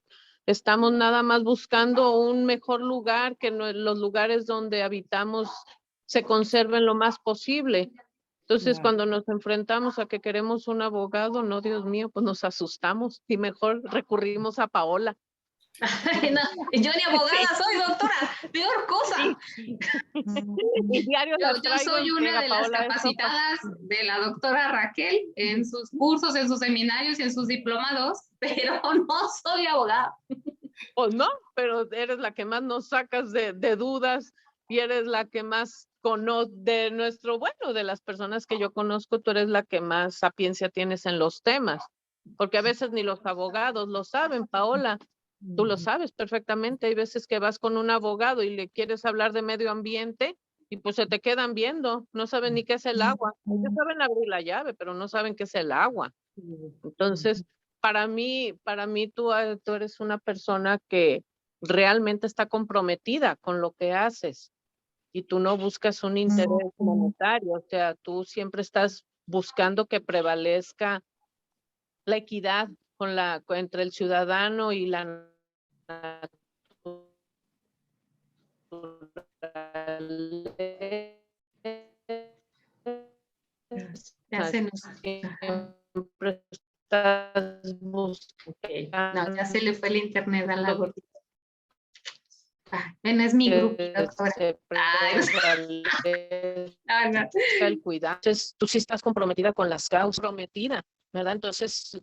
estamos nada más buscando un mejor lugar, que los lugares donde habitamos se conserven lo más posible. Entonces, cuando nos enfrentamos a que queremos un abogado, no, Dios mío, pues nos asustamos y mejor recurrimos a Paola. No, yo ni abogada soy, doctora, peor cosa. Y diario Yo soy una de las Paola, capacitadas de la doctora Raquel en sus cursos, en sus seminarios y en sus diplomados, pero no soy abogada. Pues no, pero eres la que más nos sacas de dudas y eres la que más conoce de de las personas que yo conozco, tú eres la que más sapiencia tienes en los temas, porque a veces ni los abogados lo saben, Paola. Tú lo sabes perfectamente. Hay veces que vas con un abogado y le quieres hablar de medio ambiente y pues se te quedan viendo, no saben ni qué es el agua. Ellos saben abrir la llave, pero no saben qué es el agua. Entonces, para mí tú eres una persona que realmente está comprometida con lo que haces y tú no buscas un interés monetario, o sea, tú siempre estás buscando que prevalezca la equidad entre el ciudadano y la Ya se nos... siempre estás Okay. No, ya se buscando le fue el internet a la gordita. Ven, es mi grupo, doctora. No. El cuidado. Entonces, tú sí estás comprometida con las causas, comprometida, ¿verdad? Entonces,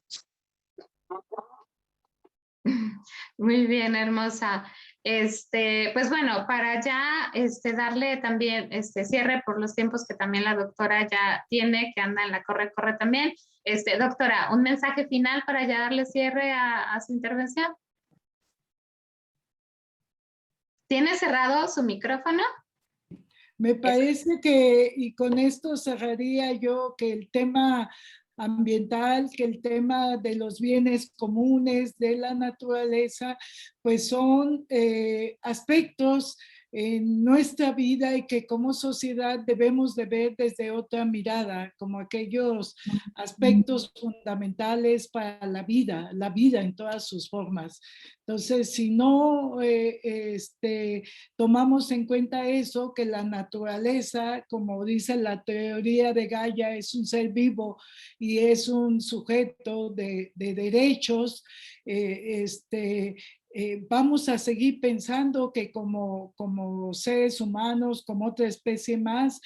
muy bien, hermosa. Pues bueno, para ya darle también cierre por los tiempos que también la doctora ya tiene, que anda en la corre también. Doctora, un mensaje final para ya darle cierre a su intervención. ¿Tiene cerrado su micrófono? Me parece que, y con esto cerraría yo, que el tema ambiental, que el tema de los bienes comunes, de la naturaleza, pues son aspectos en nuestra vida y que como sociedad debemos de ver desde otra mirada, como aquellos aspectos fundamentales para la vida en todas sus formas. Entonces, si no tomamos en cuenta eso, que la naturaleza, como dice la teoría de Gaia, es un ser vivo y es un sujeto de derechos, vamos a seguir pensando que como seres humanos, como otra especie más,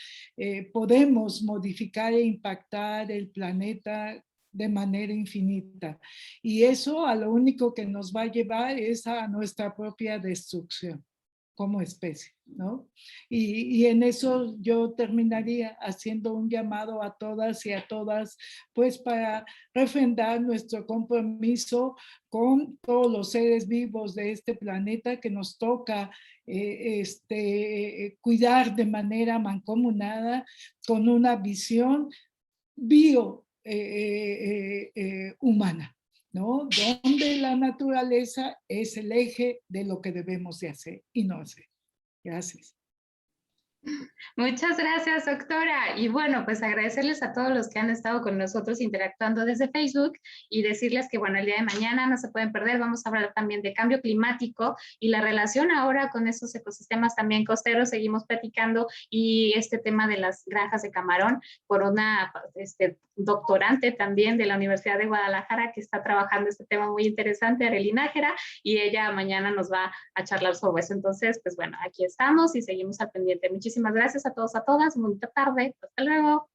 podemos modificar e impactar el planeta de manera infinita. Y eso a lo único que nos va a llevar es a nuestra propia destrucción como especie, ¿no? Y en eso yo terminaría haciendo un llamado a todas y a todas, pues para refrendar nuestro compromiso con todos los seres vivos de este planeta que nos toca cuidar de manera mancomunada con una visión humana, ¿no? Donde la naturaleza es el eje de lo que debemos de hacer y no hacer. Gracias. Muchas gracias, doctora. Y bueno, pues agradecerles a todos los que han estado con nosotros interactuando desde Facebook y decirles que, bueno, el día de mañana no se pueden perder. Vamos a hablar también de cambio climático y la relación ahora con esos ecosistemas también costeros. Seguimos platicando y este tema de las granjas de camarón por una doctorante también de la Universidad de Guadalajara que está trabajando este tema muy interesante, Arely Nájera, y ella mañana nos va a charlar sobre eso. Entonces, pues bueno, aquí estamos y seguimos al pendiente. Muchísimas gracias a todos, a todas. Bonita tarde. Hasta luego.